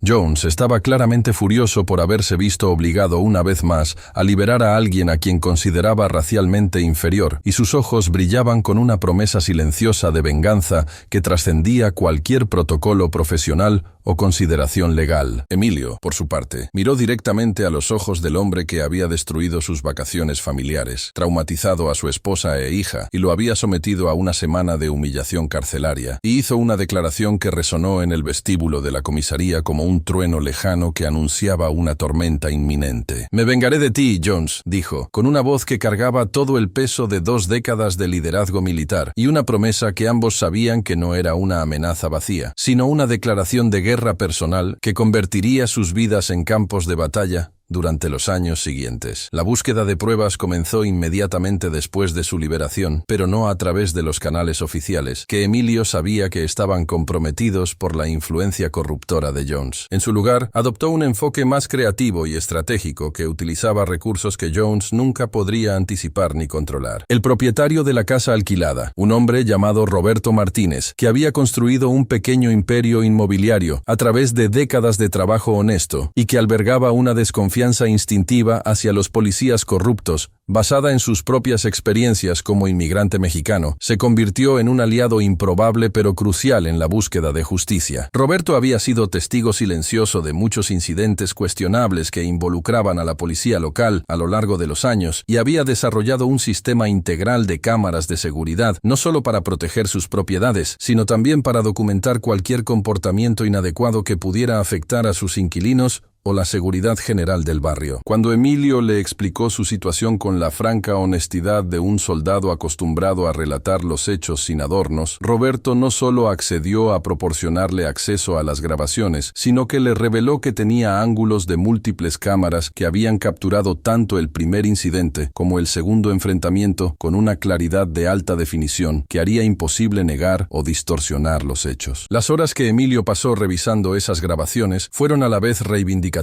A: Jones estaba claramente furioso por haberse visto obligado una vez más a liberar a alguien a quien consideraba racialmente inferior, y sus ojos brillaban con una promesa silenciosa de venganza que trascendía cualquier protocolo profesional o consideración legal. Emilio, por su parte, miró directamente a los ojos del hombre que había destruido sus vacaciones familiares, traumatizado a su esposa e hija, y lo había sometido a una semana de humillación carcelaria, y hizo una declaración que resonó en el vestíbulo de la comisaría como un trueno lejano que anunciaba una tormenta inminente. «Me vengaré de ti, Jones», dijo, con una voz que cargaba todo el peso de 2 décadas de liderazgo militar, y una promesa que ambos sabían que no era una amenaza vacía, sino una declaración de guerra personal que convertiría sus vidas en campos de batalla durante los años siguientes. La búsqueda de pruebas comenzó inmediatamente después de su liberación, pero no a través de los canales oficiales, que Emilio sabía que estaban comprometidos por la influencia corruptora de Jones. En su lugar, adoptó un enfoque más creativo y estratégico que utilizaba recursos que Jones nunca podría anticipar ni controlar. El propietario de la casa alquilada, un hombre llamado Roberto Martínez, que había construido un pequeño imperio inmobiliario a través de décadas de trabajo honesto y que albergaba una desconfianza instintiva hacia los policías corruptos, basada en sus propias experiencias como inmigrante mexicano, se convirtió en un aliado improbable pero crucial en la búsqueda de justicia. Roberto había sido testigo silencioso de muchos incidentes cuestionables que involucraban a la policía local a lo largo de los años y había desarrollado un sistema integral de cámaras de seguridad, no solo para proteger sus propiedades, sino también para documentar cualquier comportamiento inadecuado que pudiera afectar a sus inquilinos o la seguridad general del barrio. Cuando Emilio le explicó su situación con la franca honestidad de un soldado acostumbrado a relatar los hechos sin adornos, Roberto no solo accedió a proporcionarle acceso a las grabaciones, sino que le reveló que tenía ángulos de múltiples cámaras que habían capturado tanto el primer incidente como el segundo enfrentamiento con una claridad de alta definición que haría imposible negar o distorsionar los hechos. Las horas que Emilio pasó revisando esas grabaciones fueron a la vez reivindicativas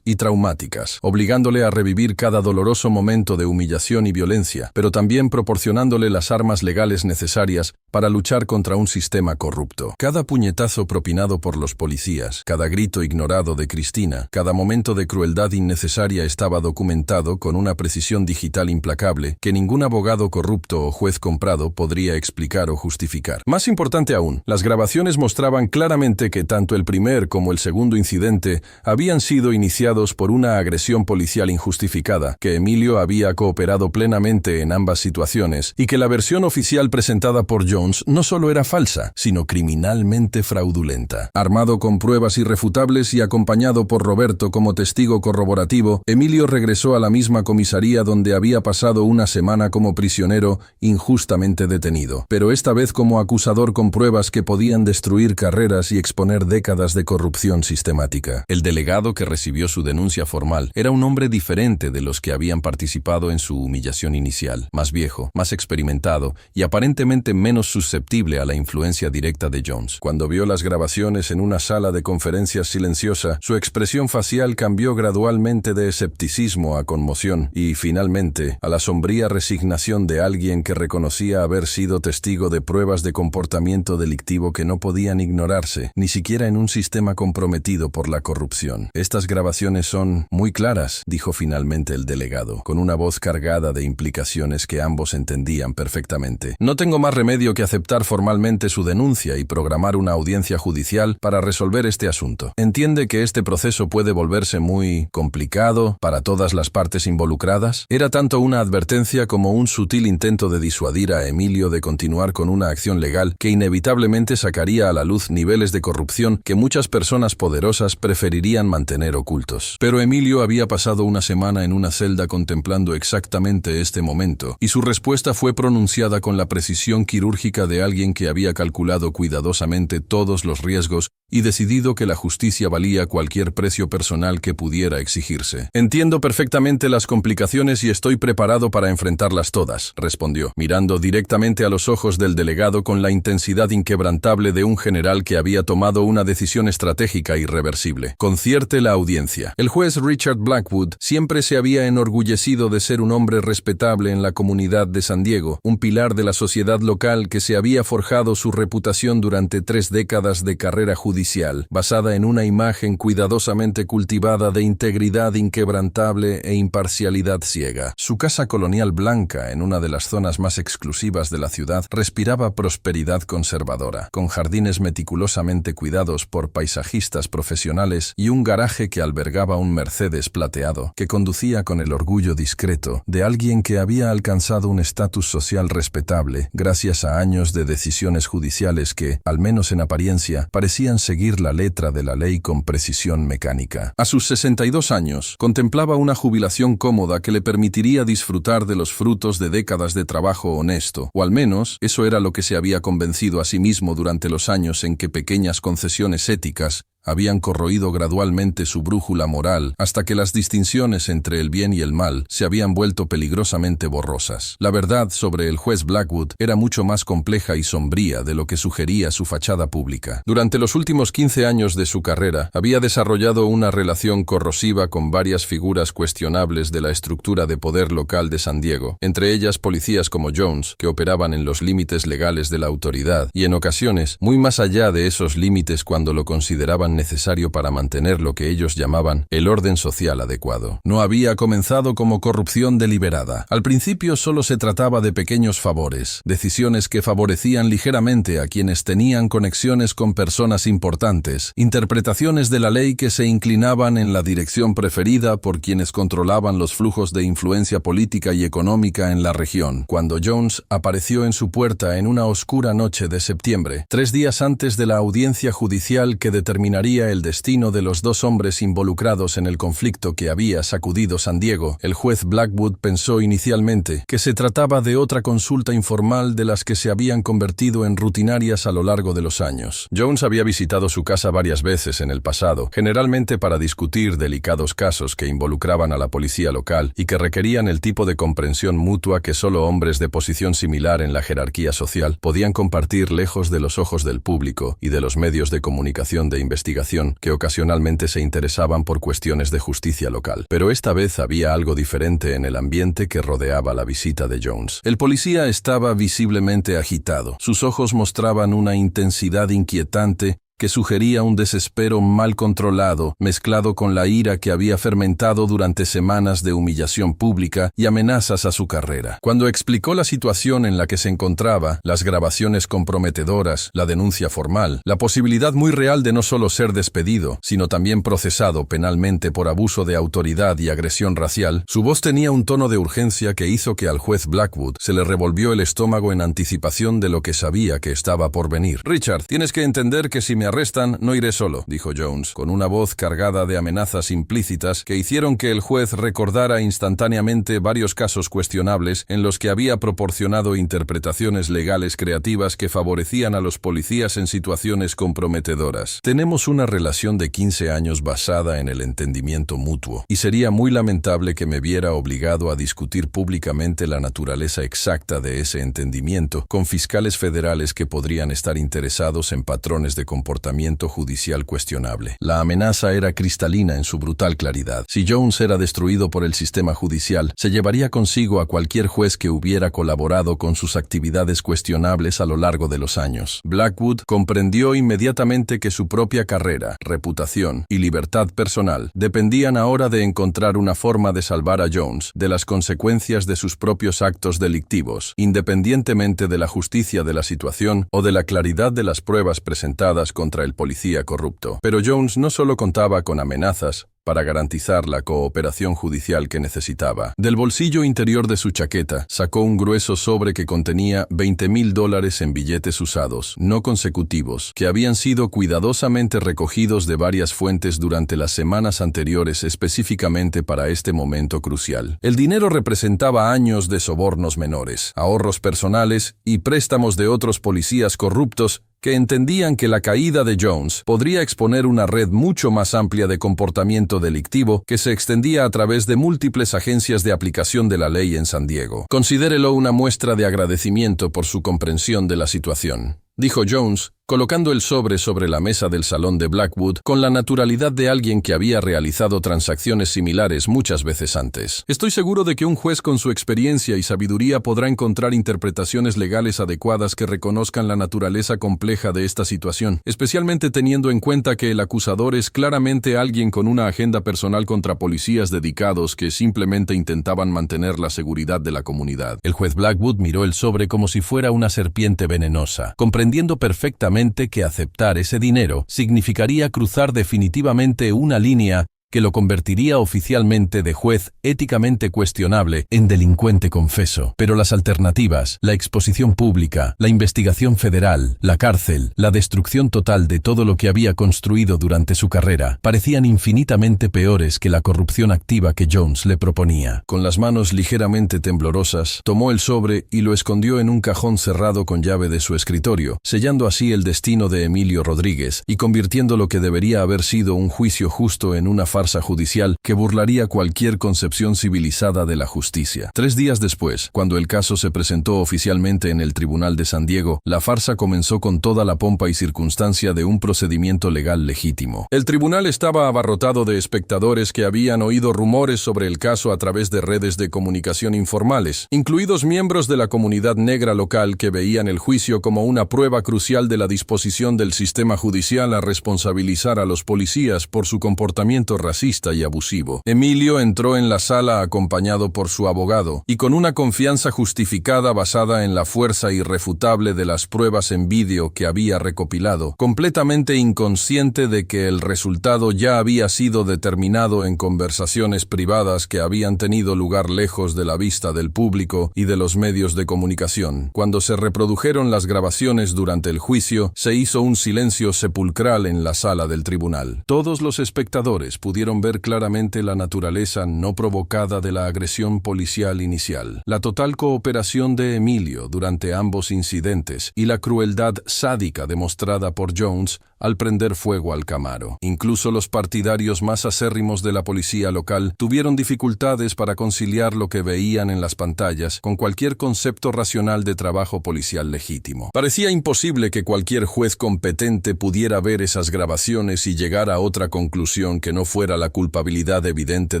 A: y traumáticas, obligándole a revivir cada doloroso momento de humillación y violencia, pero también proporcionándole las armas legales necesarias para luchar contra un sistema corrupto. Cada puñetazo propinado por los policías, cada grito ignorado de Cristina, cada momento de crueldad innecesaria estaba documentado con una precisión digital implacable que ningún abogado corrupto o juez comprado podría explicar o justificar. Más importante aún, las grabaciones mostraban claramente que tanto el primer como el segundo incidente habían sido iniciados por una agresión policial injustificada, que Emilio había cooperado plenamente en ambas situaciones y que la versión oficial presentada por Jones no solo era falsa, sino criminalmente fraudulenta. Armado con pruebas irrefutables y acompañado por Roberto como testigo corroborativo, Emilio regresó a la misma comisaría donde había pasado una semana como prisionero injustamente detenido, pero esta vez como acusador con pruebas que podían destruir carreras y exponer décadas de corrupción sistemática. El delegado que recibió su denuncia formal era un hombre diferente de los que habían participado en su humillación inicial, más viejo, más experimentado y aparentemente menos susceptible a la influencia directa de Jones. Cuando vio las grabaciones en una sala de conferencias silenciosa, su expresión facial cambió gradualmente de escepticismo a conmoción y, finalmente, a la sombría resignación de alguien que reconocía haber sido testigo de pruebas de comportamiento delictivo que no podían ignorarse, ni siquiera en un sistema comprometido por la corrupción. Estas grabaciones son muy claras, dijo finalmente el delegado, con una voz cargada de implicaciones que ambos entendían perfectamente. No tengo más remedio que aceptar formalmente su denuncia y programar una audiencia judicial para resolver este asunto. ¿Entiende que este proceso puede volverse muy complicado para todas las partes involucradas? Era tanto una advertencia como un sutil intento de disuadir a Emilio de continuar con una acción legal que inevitablemente sacaría a la luz niveles de corrupción que muchas personas poderosas preferirían mantener ocultos. Pero Emilio había pasado una semana en una celda contemplando exactamente este momento, y su respuesta fue pronunciada con la precisión quirúrgica de alguien que había calculado cuidadosamente todos los riesgos y decidido que la justicia valía cualquier precio personal que pudiera exigirse. Entiendo perfectamente las complicaciones y estoy preparado para enfrentarlas todas, respondió, mirando directamente a los ojos del delegado con la intensidad inquebrantable de un general que había tomado una decisión estratégica irreversible. Concierte la audiencia. El juez Richard Blackwood siempre se había enorgullecido de ser un hombre respetable en la comunidad de San Diego, un pilar de la sociedad local que se había forjado su reputación durante 3 décadas de carrera judicial, basada en una imagen cuidadosamente cultivada de integridad inquebrantable e imparcialidad ciega. Su casa colonial blanca, en una de las zonas más exclusivas de la ciudad, respiraba prosperidad conservadora, con jardines meticulosamente cuidados por paisajistas profesionales y un garaje que albergaba un Mercedes plateado, que conducía con el orgullo discreto de alguien que había alcanzado un estatus social respetable gracias a años de decisiones judiciales que, al menos en apariencia, parecían seguir la letra de la ley con precisión mecánica. A sus 62 años, contemplaba una jubilación cómoda que le permitiría disfrutar de los frutos de décadas de trabajo honesto, o al menos eso era lo que se había convencido a sí mismo durante los años en que pequeñas concesiones éticas habían corroído gradualmente su brújula moral hasta que las distinciones entre el bien y el mal se habían vuelto peligrosamente borrosas. La verdad sobre el juez Blackwood era mucho más compleja y sombría de lo que sugería su fachada pública. Durante los últimos 15 años de su carrera, había desarrollado una relación corrosiva con varias figuras cuestionables de la estructura de poder local de San Diego, entre ellas policías como Jones, que operaban en los límites legales de la autoridad y en ocasiones muy más allá de esos límites cuando lo consideraban necesario para mantener lo que ellos llamaban el orden social adecuado. No había comenzado como corrupción deliberada. Al principio solo se trataba de pequeños favores, decisiones que favorecían ligeramente a quienes tenían conexiones con personas importantes, interpretaciones de la ley que se inclinaban en la dirección preferida por quienes controlaban los flujos de influencia política y económica en la región. Cuando Jones apareció en su puerta en una oscura noche de septiembre, 3 días antes de la audiencia judicial que determinaría el destino de los 2 hombres involucrados en el conflicto que había sacudido San Diego, el juez Blackwood pensó inicialmente que se trataba de otra consulta informal de las que se habían convertido en rutinarias a lo largo de los años. Jones había visitado su casa varias veces en el pasado, generalmente para discutir delicados casos que involucraban a la policía local y que requerían el tipo de comprensión mutua que solo hombres de posición similar en la jerarquía social podían compartir lejos de los ojos del público y de los medios de comunicación de investigación que ocasionalmente se interesaban por cuestiones de justicia local. Pero esta vez había algo diferente en el ambiente que rodeaba la visita de Jones. El policía estaba visiblemente agitado. Sus ojos mostraban una intensidad inquietante que sugería un desespero mal controlado, mezclado con la ira que había fermentado durante semanas de humillación pública y amenazas a su carrera. Cuando explicó la situación en la que se encontraba, las grabaciones comprometedoras, la denuncia formal, la posibilidad muy real de no solo ser despedido, sino también procesado penalmente por abuso de autoridad y agresión racial, su voz tenía un tono de urgencia que hizo que al juez Blackwood se le revolvió el estómago en anticipación de lo que sabía que estaba por venir. Richard, tienes que entender que si me arrestan, no iré solo, dijo Jones, con una voz cargada de amenazas implícitas que hicieron que el juez recordara instantáneamente varios casos cuestionables en los que había proporcionado interpretaciones legales creativas que favorecían a los policías en situaciones comprometedoras. Tenemos una relación de 15 años basada en el entendimiento mutuo, y sería muy lamentable que me viera obligado a discutir públicamente la naturaleza exacta de ese entendimiento con fiscales federales que podrían estar interesados en patrones de comportamiento comportamiento judicial cuestionable. La amenaza era cristalina en su brutal claridad. Si Jones era destruido por el sistema judicial, se llevaría consigo a cualquier juez que hubiera colaborado con sus actividades cuestionables a lo largo de los años. Blackwood comprendió inmediatamente que su propia carrera, reputación y libertad personal dependían ahora de encontrar una forma de salvar a Jones de las consecuencias de sus propios actos delictivos, independientemente de la justicia de la situación o de la claridad de las pruebas presentadas contra el policía corrupto. Pero Jones no solo contaba con amenazas para garantizar la cooperación judicial que necesitaba. Del bolsillo interior de su chaqueta, sacó un grueso sobre que contenía $20,000 en billetes usados, no consecutivos, que habían sido cuidadosamente recogidos de varias fuentes durante las semanas anteriores específicamente para este momento crucial. El dinero representaba años de sobornos menores, ahorros personales y préstamos de otros policías corruptos que entendían que la caída de Jones podría exponer una red mucho más amplia de comportamiento delictivo que se extendía a través de múltiples agencias de aplicación de la ley en San Diego. Considérelo una muestra de agradecimiento por su comprensión de la situación, dijo Jones, colocando el sobre la mesa del salón de Blackwood con la naturalidad de alguien que había realizado transacciones similares muchas veces antes. Estoy seguro de que un juez con su experiencia y sabiduría podrá encontrar interpretaciones legales adecuadas que reconozcan la naturaleza compleja de esta situación, especialmente teniendo en cuenta que el acusador es claramente alguien con una agenda personal contra policías dedicados que simplemente intentaban mantener la seguridad de la comunidad. El juez Blackwood miró el sobre como si fuera una serpiente venenosa, comprendiendo perfectamente que aceptar ese dinero significaría cruzar definitivamente una línea que lo convertiría oficialmente de juez éticamente cuestionable en delincuente confeso. Pero las alternativas, la exposición pública, la investigación federal, la cárcel, la destrucción total de todo lo que había construido durante su carrera, parecían infinitamente peores que la corrupción activa que Jones le proponía. Con las manos ligeramente temblorosas, tomó el sobre y lo escondió en un cajón cerrado con llave de su escritorio, sellando así el destino de Emilio Rodríguez y convirtiendo lo que debería haber sido un juicio justo en una farsa judicial que burlaría cualquier concepción civilizada de la justicia. 3 días después, cuando el caso se presentó oficialmente en el Tribunal de San Diego, la farsa comenzó con toda la pompa y circunstancia de un procedimiento legal legítimo. El tribunal estaba abarrotado de espectadores que habían oído rumores sobre el caso a través de redes de comunicación informales, incluidos miembros de la comunidad negra local que veían el juicio como una prueba crucial de la disposición del sistema judicial a responsabilizar a los policías por su comportamiento racista y abusivo. Emilio entró en la sala acompañado por su abogado y con una confianza justificada basada en la fuerza irrefutable de las pruebas en vídeo que había recopilado, completamente inconsciente de que el resultado ya había sido determinado en conversaciones privadas que habían tenido lugar lejos de la vista del público y de los medios de comunicación. Cuando se reprodujeron las grabaciones durante el juicio, se hizo un silencio sepulcral en la sala del tribunal. Todos los espectadores pudieron ver claramente la naturaleza no provocada de la agresión policial inicial, la total cooperación de Emilio durante ambos incidentes y la crueldad sádica demostrada por Jones al prender fuego al Camaro. Incluso los partidarios más acérrimos de la policía local tuvieron dificultades para conciliar lo que veían en las pantallas con cualquier concepto racional de trabajo policial legítimo. Parecía imposible que cualquier juez competente pudiera ver esas grabaciones y llegar a otra conclusión que no fuera la culpabilidad evidente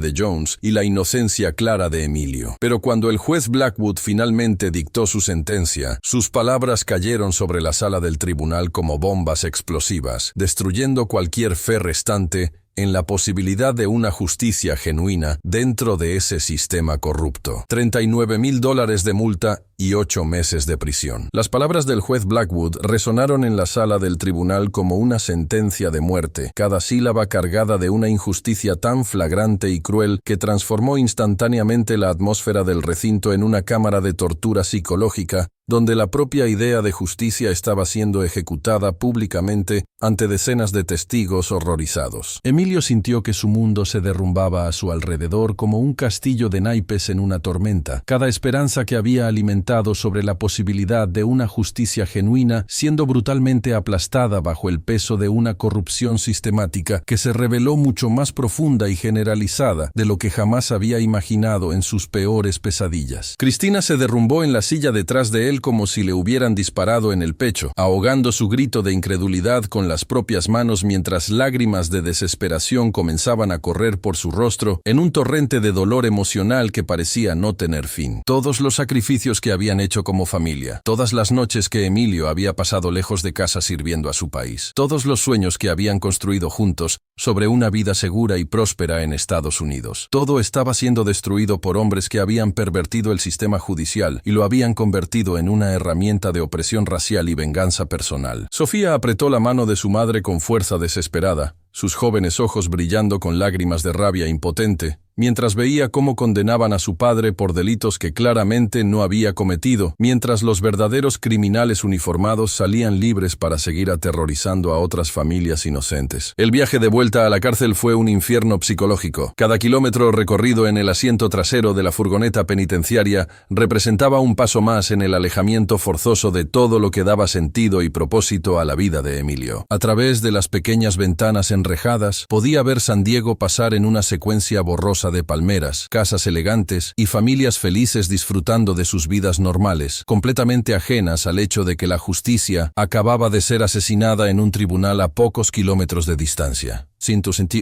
A: de Jones y la inocencia clara de Emilio. Pero cuando el juez Blackwood finalmente dictó su sentencia, sus palabras cayeron sobre la sala del tribunal como bombas explosivas, destruyendo cualquier fe restante en la posibilidad de una justicia genuina dentro de ese sistema corrupto. $39,000 de multa y 8 meses de prisión. Las palabras del juez Blackwood resonaron en la sala del tribunal como una sentencia de muerte, cada sílaba cargada de una injusticia tan flagrante y cruel que transformó instantáneamente la atmósfera del recinto en una cámara de tortura psicológica donde la propia idea de justicia estaba siendo ejecutada públicamente ante decenas de testigos horrorizados. Emilio sintió que su mundo se derrumbaba a su alrededor como un castillo de naipes en una tormenta. Cada esperanza que había alimentado experimentado sobre la posibilidad de una justicia genuina siendo brutalmente aplastada bajo el peso de una corrupción sistemática que se reveló mucho más profunda y generalizada de lo que jamás había imaginado en sus peores pesadillas. Cristina se derrumbó en la silla detrás de él como si le hubieran disparado en el pecho, ahogando su grito de incredulidad con las propias manos mientras lágrimas de desesperación comenzaban a correr por su rostro en un torrente de dolor emocional que parecía no tener fin. Todos los sacrificios que habían hecho como familia, todas las noches que Emilio había pasado lejos de casa sirviendo a su país, todos los sueños que habían construido juntos sobre una vida segura y próspera en Estados Unidos. Todo estaba siendo destruido por hombres que habían pervertido el sistema judicial y lo habían convertido en una herramienta de opresión racial y venganza personal. Sofía apretó la mano de su madre con fuerza desesperada, sus jóvenes ojos brillando con lágrimas de rabia impotente, mientras veía cómo condenaban a su padre por delitos que claramente no había cometido, mientras los verdaderos criminales uniformados salían libres para seguir aterrorizando a otras familias inocentes. El viaje de vuelta a la cárcel fue un infierno psicológico. Cada kilómetro recorrido en el asiento trasero de la furgoneta penitenciaria representaba un paso más en el alejamiento forzoso de todo lo que daba sentido y propósito a la vida de Emilio. A través de las pequeñas ventanas enrejadas, podía ver San Diego pasar en una secuencia borrosa de palmeras, casas elegantes y familias felices disfrutando de sus vidas normales, completamente ajenas al hecho de que la justicia acababa de ser asesinada en un tribunal a pocos kilómetros de distancia.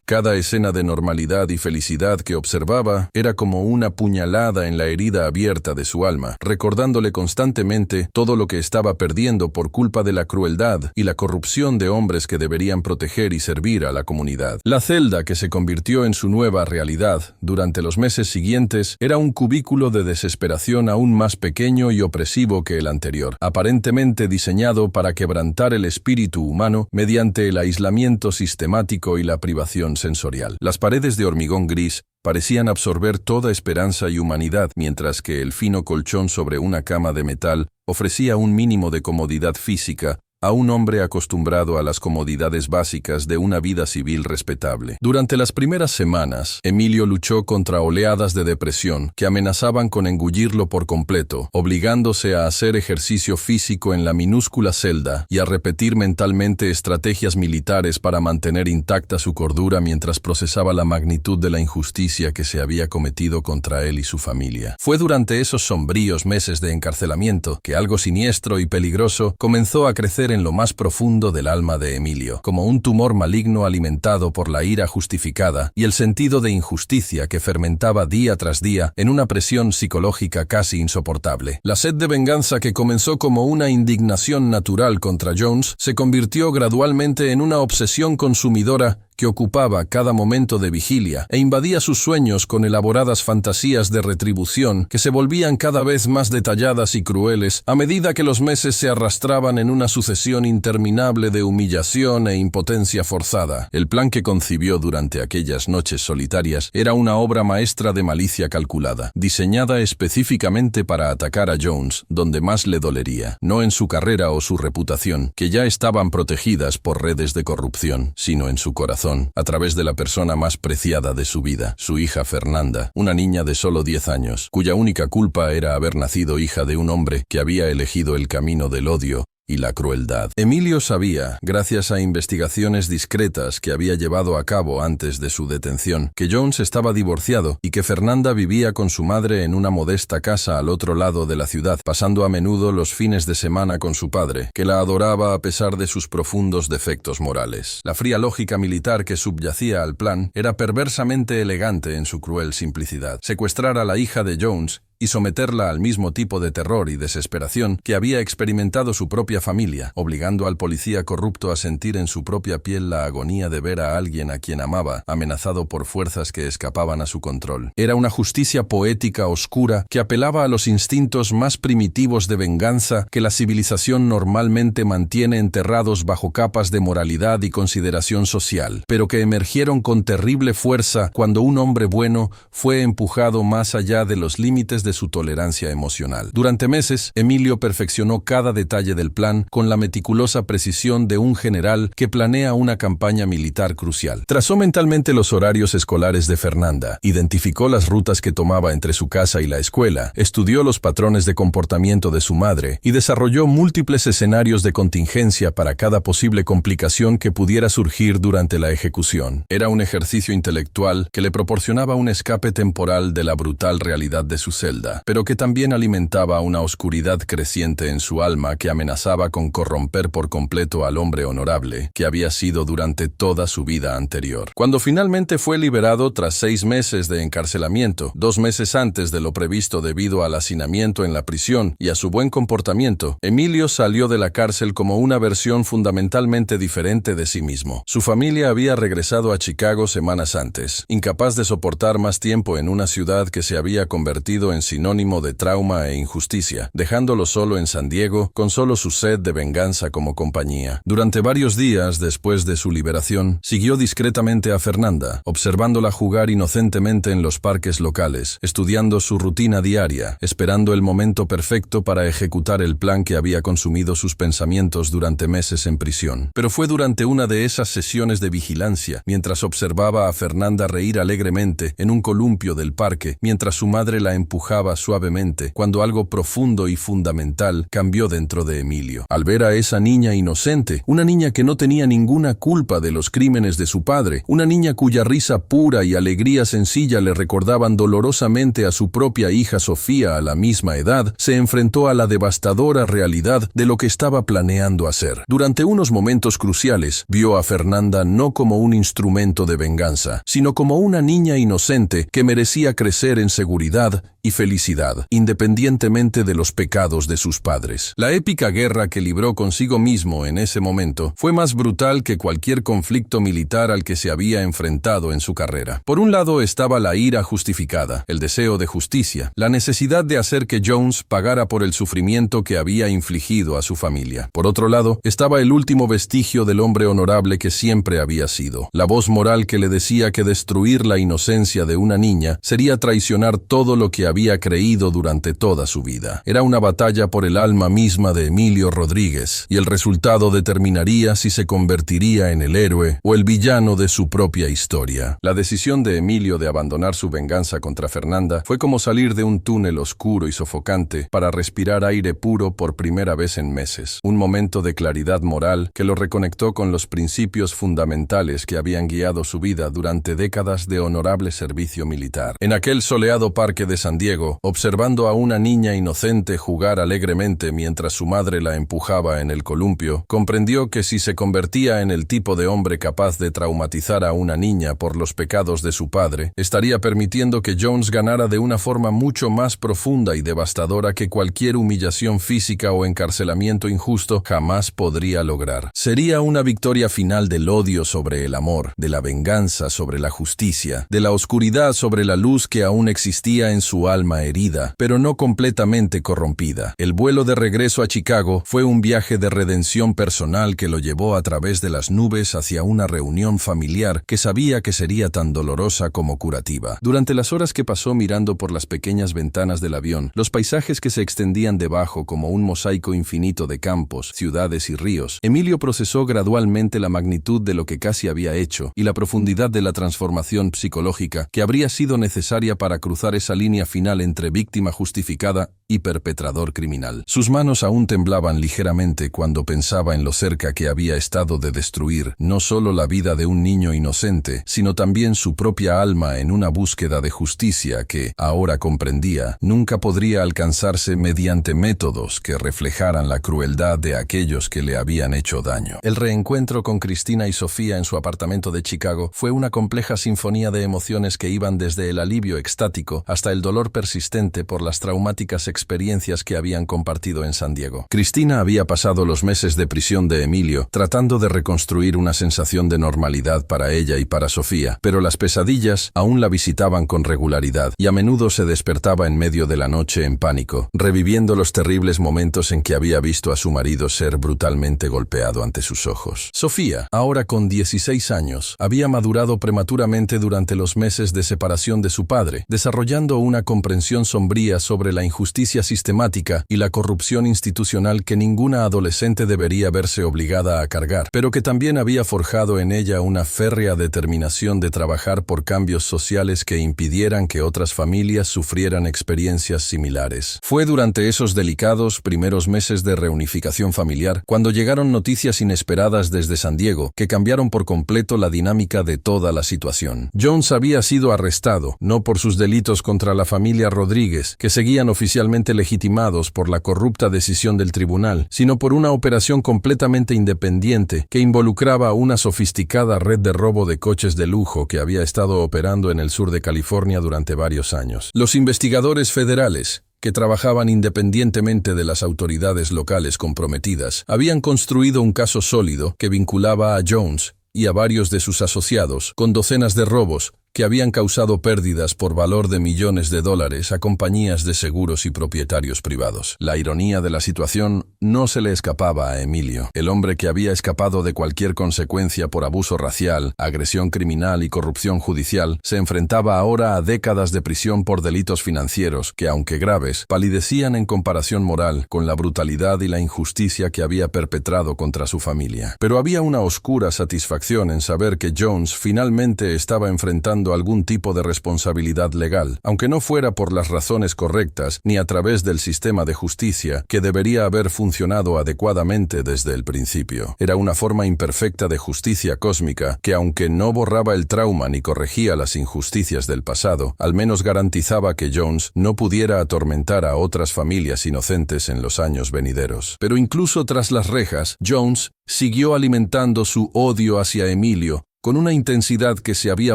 A: Cada escena de normalidad y felicidad que observaba era como una puñalada en la herida abierta de su alma, recordándole constantemente todo lo que estaba perdiendo por culpa de la crueldad y la corrupción de hombres que deberían proteger y servir a la comunidad. La celda que se convirtió en su nueva realidad durante los meses siguientes era un cubículo de desesperación aún más pequeño y opresivo que el anterior, aparentemente diseñado para quebrantar el espíritu humano mediante el aislamiento sistemático y la privación sensorial. Las paredes de hormigón gris parecían absorber toda esperanza y humanidad, mientras que el fino colchón sobre una cama de metal ofrecía un mínimo de comodidad física a un hombre acostumbrado a las comodidades básicas de una vida civil respetable. Durante las primeras semanas, Emilio luchó contra oleadas de depresión que amenazaban con engullirlo por completo, obligándose a hacer ejercicio físico en la minúscula celda y a repetir mentalmente estrategias militares para mantener intacta su cordura mientras procesaba la magnitud de la injusticia que se había cometido contra él y su familia. Fue durante esos sombríos meses de encarcelamiento que algo siniestro y peligroso comenzó a crecer en lo más profundo del alma de Emilio, como un tumor maligno alimentado por la ira justificada y el sentido de injusticia que fermentaba día tras día en una presión psicológica casi insoportable. La sed de venganza que comenzó como una indignación natural contra Jones se convirtió gradualmente en una obsesión consumidora que ocupaba cada momento de vigilia e invadía sus sueños con elaboradas fantasías de retribución que se volvían cada vez más detalladas y crueles a medida que los meses se arrastraban en una sucesión interminable de humillación e impotencia forzada. El plan que concibió durante aquellas noches solitarias era una obra maestra de malicia calculada, diseñada específicamente para atacar a Jones donde más le dolería, no en su carrera o su reputación, que ya estaban protegidas por redes de corrupción, sino en su corazón, a través de la persona más preciada de su vida, su hija Fernanda, una niña de solo 10 años, cuya única culpa era haber nacido hija de un hombre que había elegido el camino del odio y la crueldad. Emilio sabía, gracias a investigaciones discretas que había llevado a cabo antes de su detención, que Jones estaba divorciado y que Fernanda vivía con su madre en una modesta casa al otro lado de la ciudad, pasando a menudo los fines de semana con su padre, que la adoraba a pesar de sus profundos defectos morales. La fría lógica militar que subyacía al plan era perversamente elegante en su cruel simplicidad. Secuestrar a la hija de Jones y someterla al mismo tipo de terror y desesperación que había experimentado su propia familia, obligando al policía corrupto a sentir en su propia piel la agonía de ver a alguien a quien amaba, amenazado por fuerzas que escapaban a su control. Era una justicia poética oscura que apelaba a los instintos más primitivos de venganza que la civilización normalmente mantiene enterrados bajo capas de moralidad y consideración social, pero que emergieron con terrible fuerza cuando un hombre bueno fue empujado más allá de los límites de su tolerancia emocional. Durante meses, Emilio perfeccionó cada detalle del plan con la meticulosa precisión de un general que planea una campaña militar crucial. Trazó mentalmente los horarios escolares de Fernanda, identificó las rutas que tomaba entre su casa y la escuela, estudió los patrones de comportamiento de su madre y desarrolló múltiples escenarios de contingencia para cada posible complicación que pudiera surgir durante la ejecución. Era un ejercicio intelectual que le proporcionaba un escape temporal de la brutal realidad de su celda, pero que también alimentaba una oscuridad creciente en su alma que amenazaba con corromper por completo al hombre honorable que había sido durante toda su vida anterior. Cuando finalmente fue liberado tras 6 meses de encarcelamiento, 2 meses antes de lo previsto debido al hacinamiento en la prisión y a su buen comportamiento, Emilio salió de la cárcel como una versión fundamentalmente diferente de sí mismo. Su familia había regresado a Chicago semanas antes, incapaz de soportar más tiempo en una ciudad que se había convertido en sinónimo de trauma e injusticia, dejándolo solo en San Diego, con solo su sed de venganza como compañía. Durante varios días después de su liberación, siguió discretamente a Fernanda, observándola jugar inocentemente en los parques locales, estudiando su rutina diaria, esperando el momento perfecto para ejecutar el plan que había consumido sus pensamientos durante meses en prisión. Pero fue durante una de esas sesiones de vigilancia, mientras observaba a Fernanda reír alegremente en un columpio del parque, mientras su madre la empujaba suavemente, cuando algo profundo y fundamental cambió dentro de Emilio. Al ver a esa niña inocente, una niña que no tenía ninguna culpa de los crímenes de su padre, una niña cuya risa pura y alegría sencilla le recordaban dolorosamente a su propia hija Sofía a la misma edad, se enfrentó a la devastadora realidad de lo que estaba planeando hacer. Durante unos momentos cruciales, vio a Fernanda no como un instrumento de venganza, sino como una niña inocente que merecía crecer en seguridad y felicidad, independientemente de los pecados de sus padres. La épica guerra que libró consigo mismo en ese momento fue más brutal que cualquier conflicto militar al que se había enfrentado en su carrera. Por un lado estaba la ira justificada, el deseo de justicia, la necesidad de hacer que Jones pagara por el sufrimiento que había infligido a su familia. Por otro lado, estaba el último vestigio del hombre honorable que siempre había sido, la voz moral que le decía que destruir la inocencia de una niña sería traicionar todo lo que había creído durante toda su vida. Era una batalla por el alma misma de Emilio Rodríguez, y el resultado determinaría si se convertiría en el héroe o el villano de su propia historia. La decisión de Emilio de abandonar su venganza contra Fernanda fue como salir de un túnel oscuro y sofocante para respirar aire puro por primera vez en meses. Un momento de claridad moral que lo reconectó con los principios fundamentales que habían guiado su vida durante décadas de honorable servicio militar. En aquel soleado parque de San Diego, observando a una niña inocente jugar alegremente mientras su madre la empujaba en el columpio, comprendió que si se convertía en el tipo de hombre capaz de traumatizar a una niña por los pecados de su padre, estaría permitiendo que Jones ganara de una forma mucho más profunda y devastadora que cualquier humillación física o encarcelamiento injusto jamás podría lograr. Sería una victoria final del odio sobre el amor, de la venganza sobre la justicia, de la oscuridad sobre la luz que aún existía en su alma herida, pero no completamente corrompida. El vuelo de regreso a Chicago fue un viaje de redención personal que lo llevó a través de las nubes hacia una reunión familiar que sabía que sería tan dolorosa como curativa. Durante las horas que pasó mirando por las pequeñas ventanas del avión, los paisajes que se extendían debajo como un mosaico infinito de campos, ciudades y ríos, Emilio procesó gradualmente la magnitud de lo que casi había hecho y la profundidad de la transformación psicológica que habría sido necesaria para cruzar esa línea final entre víctima justificada y perpetrador criminal. Sus manos aún temblaban ligeramente cuando pensaba en lo cerca que había estado de destruir no solo la vida de un niño inocente, sino también su propia alma en una búsqueda de justicia que, ahora comprendía, nunca podría alcanzarse mediante métodos que reflejaran la crueldad de aquellos que le habían hecho daño. El reencuentro con Cristina y Sofía en su apartamento de Chicago fue una compleja sinfonía de emociones que iban desde el alivio extático hasta el dolor persistente por las traumáticas experiencias que habían compartido en San Diego. Cristina había pasado los meses de prisión de Emilio tratando de reconstruir una sensación de normalidad para ella y para Sofía, pero las pesadillas aún la visitaban con regularidad y a menudo se despertaba en medio de la noche en pánico, reviviendo los terribles momentos en que había visto a su marido ser brutalmente golpeado ante sus ojos. Sofía, ahora con 16 años, había madurado prematuramente durante los meses de separación de su padre, desarrollando una comprensión sombría sobre la injusticia sistemática y la corrupción institucional que ninguna adolescente debería verse obligada a cargar, pero que también había forjado en ella una férrea determinación de trabajar por cambios sociales que impidieran que otras familias sufrieran experiencias similares. Fue durante esos delicados primeros meses de reunificación familiar, cuando llegaron noticias inesperadas desde San Diego, que cambiaron por completo la dinámica de toda la situación. Jones había sido arrestado, no por sus delitos contra la familia Rodríguez, que seguían oficialmente legitimados por la corrupta decisión del tribunal, sino por una operación completamente independiente que involucraba una sofisticada red de robo de coches de lujo que había estado operando en el sur de California durante varios años. Los investigadores federales, que trabajaban independientemente de las autoridades locales comprometidas, habían construido un caso sólido que vinculaba a Jones y a varios de sus asociados con docenas de robos que habían causado pérdidas por valor de millones de dólares a compañías de seguros y propietarios privados. La ironía de la situación no se le escapaba a Emilio. El hombre que había escapado de cualquier consecuencia por abuso racial, agresión criminal y corrupción judicial, se enfrentaba ahora a décadas de prisión por delitos financieros que, aunque graves, palidecían en comparación moral con la brutalidad y la injusticia que había perpetrado contra su familia. Pero había una oscura satisfacción en saber que Jones finalmente estaba enfrentando algún tipo de responsabilidad legal, aunque no fuera por las razones correctas ni a través del sistema de justicia que debería haber funcionado adecuadamente desde el principio. Era una forma imperfecta de justicia cósmica que, aunque no borraba el trauma ni corregía las injusticias del pasado, al menos garantizaba que Jones no pudiera atormentar a otras familias inocentes en los años venideros. Pero incluso tras las rejas, Jones siguió alimentando su odio hacia Emilio con una intensidad que se había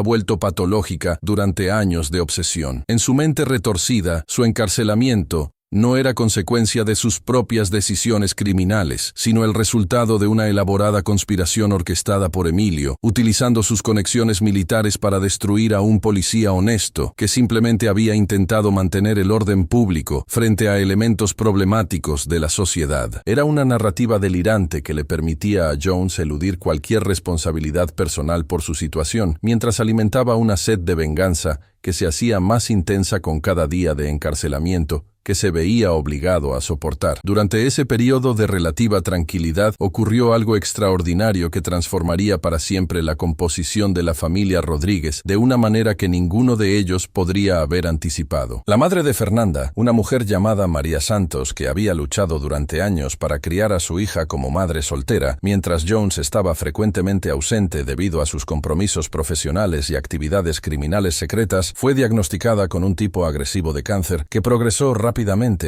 A: vuelto patológica durante años de obsesión. En su mente retorcida, su encarcelamiento no era consecuencia de sus propias decisiones criminales, sino el resultado de una elaborada conspiración orquestada por Emilio, utilizando sus conexiones militares para destruir a un policía honesto que simplemente había intentado mantener el orden público frente a elementos problemáticos de la sociedad. Era una narrativa delirante que le permitía a Jones eludir cualquier responsabilidad personal por su situación, mientras alimentaba una sed de venganza que se hacía más intensa con cada día de encarcelamiento que se veía obligado a soportar. Durante ese periodo de relativa tranquilidad ocurrió algo extraordinario que transformaría para siempre la composición de la familia Rodríguez de una manera que ninguno de ellos podría haber anticipado. La madre de Fernanda, una mujer llamada María Santos que había luchado durante años para criar a su hija como madre soltera, mientras Jones estaba frecuentemente ausente debido a sus compromisos profesionales y actividades criminales secretas, fue diagnosticada con un tipo agresivo de cáncer que progresó rápidamente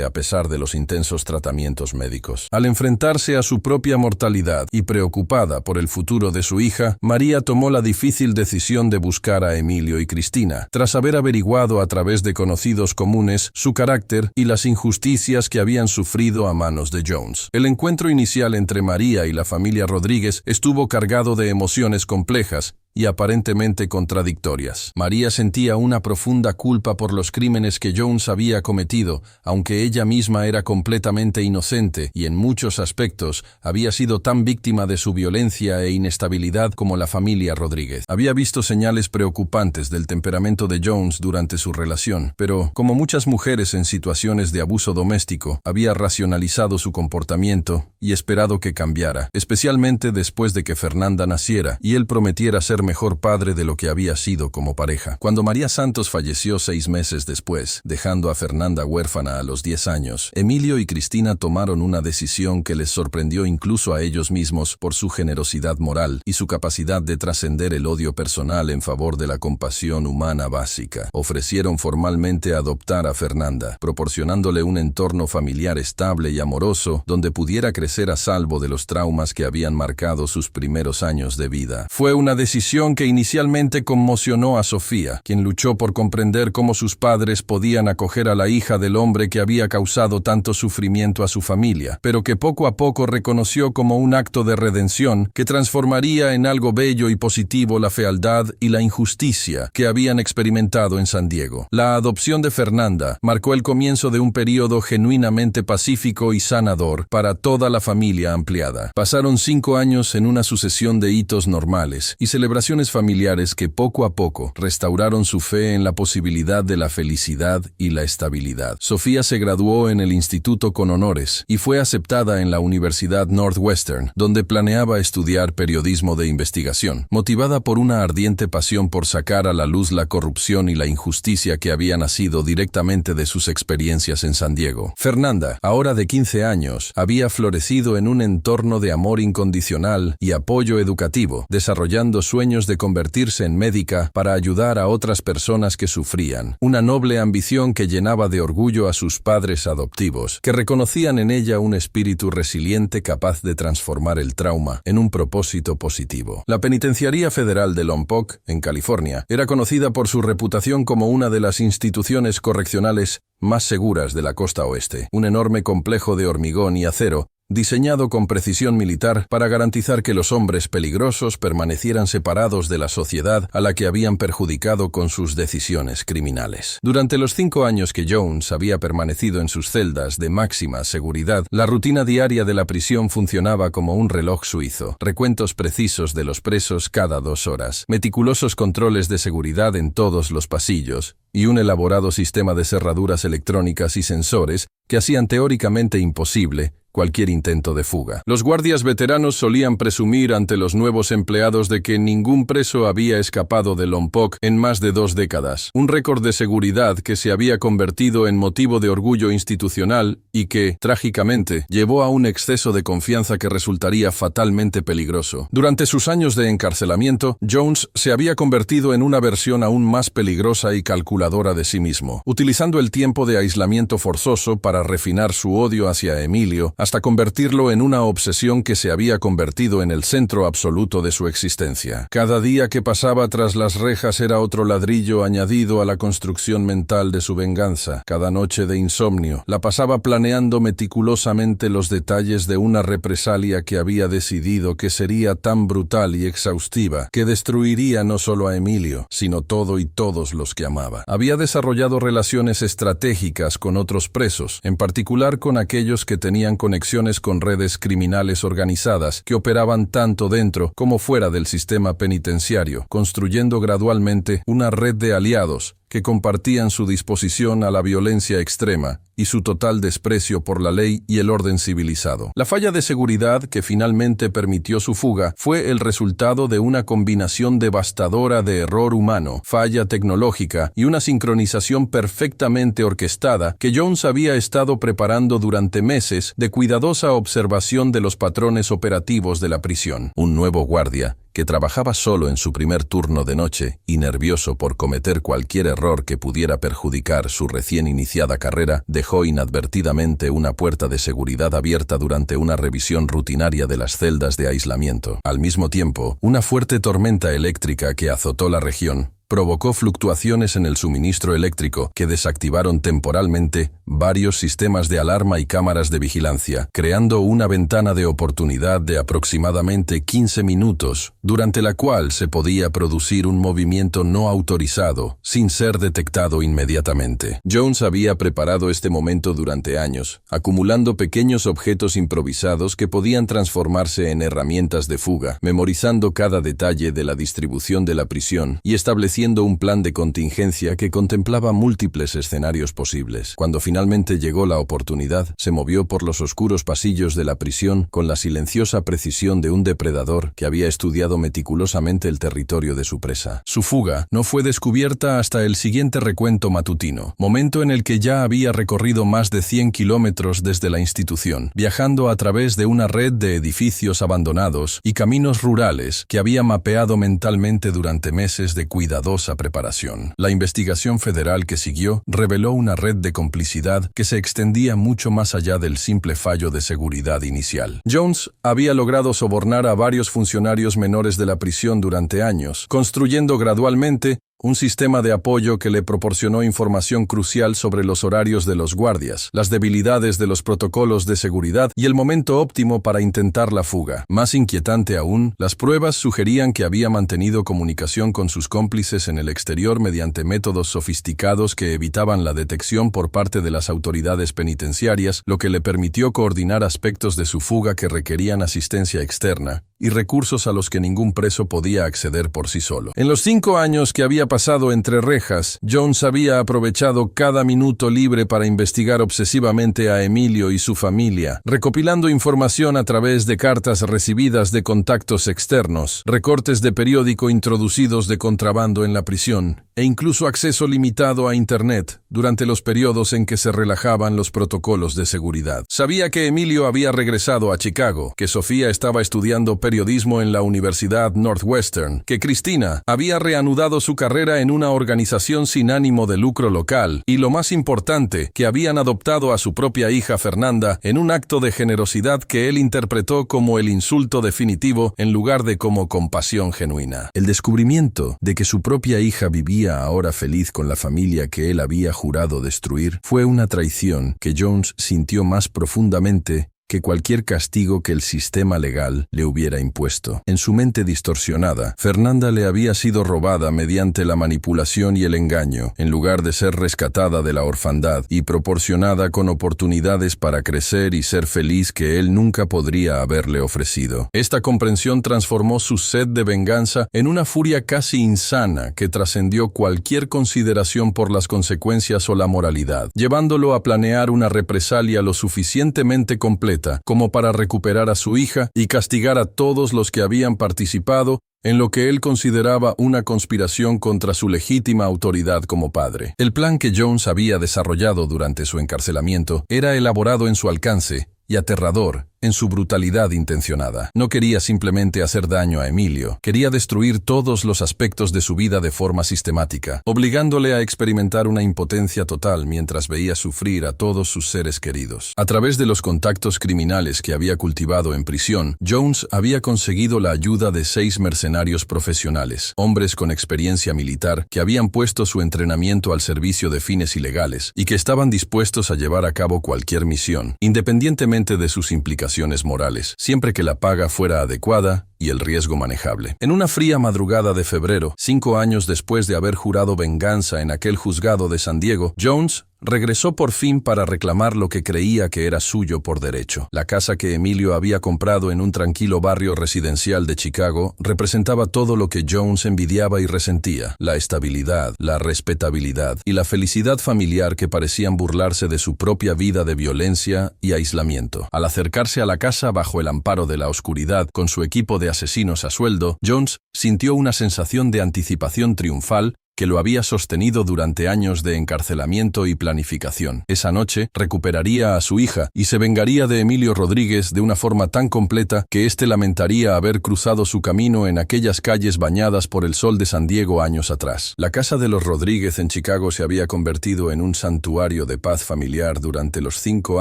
A: a pesar de los intensos tratamientos médicos. Al enfrentarse a su propia mortalidad y preocupada por el futuro de su hija, María tomó la difícil decisión de buscar a Emilio y Cristina, tras haber averiguado a través de conocidos comunes su carácter y las injusticias que habían sufrido a manos de Jones. El encuentro inicial entre María y la familia Rodríguez estuvo cargado de emociones complejas y aparentemente contradictorias. María sentía una profunda culpa por los crímenes que Jones había cometido, aunque ella misma era completamente inocente y en muchos aspectos había sido tan víctima de su violencia e inestabilidad como la familia Rodríguez. Había visto señales preocupantes del temperamento de Jones durante su relación, pero, como muchas mujeres en situaciones de abuso doméstico, había racionalizado su comportamiento y esperado que cambiara, especialmente después de que Fernanda naciera y él prometiera ser mejor padre de lo que había sido como pareja. Cuando María Santos falleció 6 meses después, dejando a Fernanda huérfana a los 10 años, Emilio y Cristina tomaron una decisión que les sorprendió incluso a ellos mismos por su generosidad moral y su capacidad de trascender el odio personal en favor de la compasión humana básica. Ofrecieron formalmente adoptar a Fernanda, proporcionándole un entorno familiar estable y amoroso donde pudiera crecer a salvo de los traumas que habían marcado sus primeros años de vida. Fue una decisión que inicialmente conmocionó a Sofía, quien luchó por comprender cómo sus padres podían acoger a la hija del hombre que había causado tanto sufrimiento a su familia, pero que poco a poco reconoció como un acto de redención que transformaría en algo bello y positivo la fealdad y la injusticia que habían experimentado en San Diego. La adopción de Fernanda marcó el comienzo de un periodo genuinamente pacífico y sanador para toda la familia ampliada. Pasaron 5 años en una sucesión de hitos normales y celebraciones relaciones familiares que poco a poco restauraron su fe en la posibilidad de la felicidad y la estabilidad. Sofía se graduó en el instituto con honores y fue aceptada en la Universidad Northwestern, donde planeaba estudiar periodismo de investigación, motivada por una ardiente pasión por sacar a la luz la corrupción y la injusticia que había nacido directamente de sus experiencias en San Diego. Fernanda, ahora de 15 años, había florecido en un entorno de amor incondicional y apoyo educativo, desarrollando sueños de convertirse en médica para ayudar a otras personas que sufrían, una noble ambición que llenaba de orgullo a sus padres adoptivos, que reconocían en ella un espíritu resiliente capaz de transformar el trauma en un propósito positivo. La Penitenciaría Federal de Lompoc, en California, era conocida por su reputación como una de las instituciones correccionales más seguras de la costa oeste, un enorme complejo de hormigón y acero, diseñado con precisión militar para garantizar que los hombres peligrosos permanecieran separados de la sociedad a la que habían perjudicado con sus decisiones criminales. Durante los 5 años que Jones había permanecido en sus celdas de máxima seguridad, la rutina diaria de la prisión funcionaba como un reloj suizo, recuentos precisos de los presos cada 2 horas, meticulosos controles de seguridad en todos los pasillos, y un elaborado sistema de cerraduras electrónicas y sensores que hacían teóricamente imposible cualquier intento de fuga. Los guardias veteranos solían presumir ante los nuevos empleados de que ningún preso había escapado de Lompoc en más de 2 décadas, un récord de seguridad que se había convertido en motivo de orgullo institucional y que, trágicamente, llevó a un exceso de confianza que resultaría fatalmente peligroso. Durante sus años de encarcelamiento, Jones se había convertido en una versión aún más peligrosa y calculadora de sí mismo, utilizando el tiempo de aislamiento forzoso para refinar su odio hacia Emilio, hasta convertirlo en una obsesión que se había convertido en el centro absoluto de su existencia. Cada día que pasaba tras las rejas era otro ladrillo añadido a la construcción mental de su venganza. Cada noche de insomnio la pasaba planeando meticulosamente los detalles de una represalia que había decidido que sería tan brutal y exhaustiva que destruiría no solo a Emilio, sino todo y todos los que amaba. Había desarrollado relaciones estratégicas con otros presos, en particular con aquellos que tenían conexiones con redes criminales organizadas que operaban tanto dentro como fuera del sistema penitenciario, construyendo gradualmente una red de aliados que compartían su disposición a la violencia extrema y su total desprecio por la ley y el orden civilizado. La falla de seguridad que finalmente permitió su fuga fue el resultado de una combinación devastadora de error humano, falla tecnológica y una sincronización perfectamente orquestada que Jones había estado preparando durante meses de cuidadosa observación de los patrones operativos de la prisión. Un nuevo guardia, que trabajaba solo en su primer turno de noche y nervioso por cometer cualquier error que pudiera perjudicar su recién iniciada carrera, dejó inadvertidamente una puerta de seguridad abierta durante una revisión rutinaria de las celdas de aislamiento. Al mismo tiempo, una fuerte tormenta eléctrica que azotó la región provocó fluctuaciones en el suministro eléctrico que desactivaron temporalmente varios sistemas de alarma y cámaras de vigilancia, creando una ventana de oportunidad de aproximadamente 15 minutos, durante la cual se podía producir un movimiento no autorizado, sin ser detectado inmediatamente. Jones había preparado este momento durante años, acumulando pequeños objetos improvisados que podían transformarse en herramientas de fuga, memorizando cada detalle de la distribución de la prisión y estableciendo un plan de contingencia que contemplaba múltiples escenarios posibles. Cuando finalmente llegó la oportunidad, se movió por los oscuros pasillos de la prisión con la silenciosa precisión de un depredador que había estudiado meticulosamente el territorio de su presa. Su fuga no fue descubierta hasta el siguiente recuento matutino, momento en el que ya había recorrido más de 100 kilómetros desde la institución, viajando a través de una red de edificios abandonados y caminos rurales que había mapeado mentalmente durante meses de cuidadosa preparación. La investigación federal que siguió reveló una red de complicidad que se extendía mucho más allá del simple fallo de seguridad inicial. Jones había logrado sobornar a varios funcionarios menores de la prisión durante años, construyendo gradualmente un sistema de apoyo que le proporcionó información crucial sobre los horarios de los guardias, las debilidades de los protocolos de seguridad y el momento óptimo para intentar la fuga. Más inquietante aún, las pruebas sugerían que había mantenido comunicación con sus cómplices en el exterior mediante métodos sofisticados que evitaban la detección por parte de las autoridades penitenciarias, lo que le permitió coordinar aspectos de su fuga que requerían asistencia externa y recursos a los que ningún preso podía acceder por sí solo. En los 5 años que había pasado entre rejas, Jones había aprovechado cada minuto libre para investigar obsesivamente a Emilio y su familia, recopilando información a través de cartas recibidas de contactos externos, recortes de periódico introducidos de contrabando en la prisión, e incluso acceso limitado a Internet durante los periodos en que se relajaban los protocolos de seguridad. Sabía que Emilio había regresado a Chicago, que Sofía estaba estudiando periodismo en la Universidad Northwestern, que Cristina había reanudado su carrera en una organización sin ánimo de lucro local, y lo más importante, que habían adoptado a su propia hija Fernanda en un acto de generosidad que él interpretó como el insulto definitivo en lugar de como compasión genuina. El descubrimiento de que su propia hija vivía ahora feliz con la familia que él había jurado destruir fue una traición que Jones sintió más profundamente que cualquier castigo que el sistema legal le hubiera impuesto. En su mente distorsionada, Fernanda le había sido robada mediante la manipulación y el engaño, en lugar de ser rescatada de la orfandad y proporcionada con oportunidades para crecer y ser feliz que él nunca podría haberle ofrecido. Esta comprensión transformó su sed de venganza en una furia casi insana que trascendió cualquier consideración por las consecuencias o la moralidad, llevándolo a planear una represalia lo suficientemente completa como para recuperar a su hija y castigar a todos los que habían participado en lo que él consideraba una conspiración contra su legítima autoridad como padre. El plan que Jones había desarrollado durante su encarcelamiento era elaborado en su alcance y aterrador en su brutalidad intencionada. No quería simplemente hacer daño a Emilio, quería destruir todos los aspectos de su vida de forma sistemática, obligándole a experimentar una impotencia total mientras veía sufrir a todos sus seres queridos. A través de los contactos criminales que había cultivado en prisión, Jones había conseguido la ayuda de 6 mercenarios profesionales, hombres con experiencia militar que habían puesto su entrenamiento al servicio de fines ilegales y que estaban dispuestos a llevar a cabo cualquier misión, independientemente de sus implicaciones morales, siempre que la paga fuera adecuada y el riesgo manejable. En una fría madrugada de febrero, 5 años después de haber jurado venganza en aquel juzgado de San Diego, Jones regresó por fin para reclamar lo que creía que era suyo por derecho. La casa que Emilio había comprado en un tranquilo barrio residencial de Chicago representaba todo lo que Jones envidiaba y resentía: la estabilidad, la respetabilidad y la felicidad familiar que parecían burlarse de su propia vida de violencia y aislamiento. Al acercarse a la casa bajo el amparo de la oscuridad con su equipo de asesinos a sueldo, Jones sintió una sensación de anticipación triunfal que lo había sostenido durante años de encarcelamiento y planificación. Esa noche recuperaría a su hija y se vengaría de Emilio Rodríguez de una forma tan completa que éste lamentaría haber cruzado su camino en aquellas calles bañadas por el sol de San Diego años atrás. La casa de los Rodríguez en Chicago se había convertido en un santuario de paz familiar durante los 5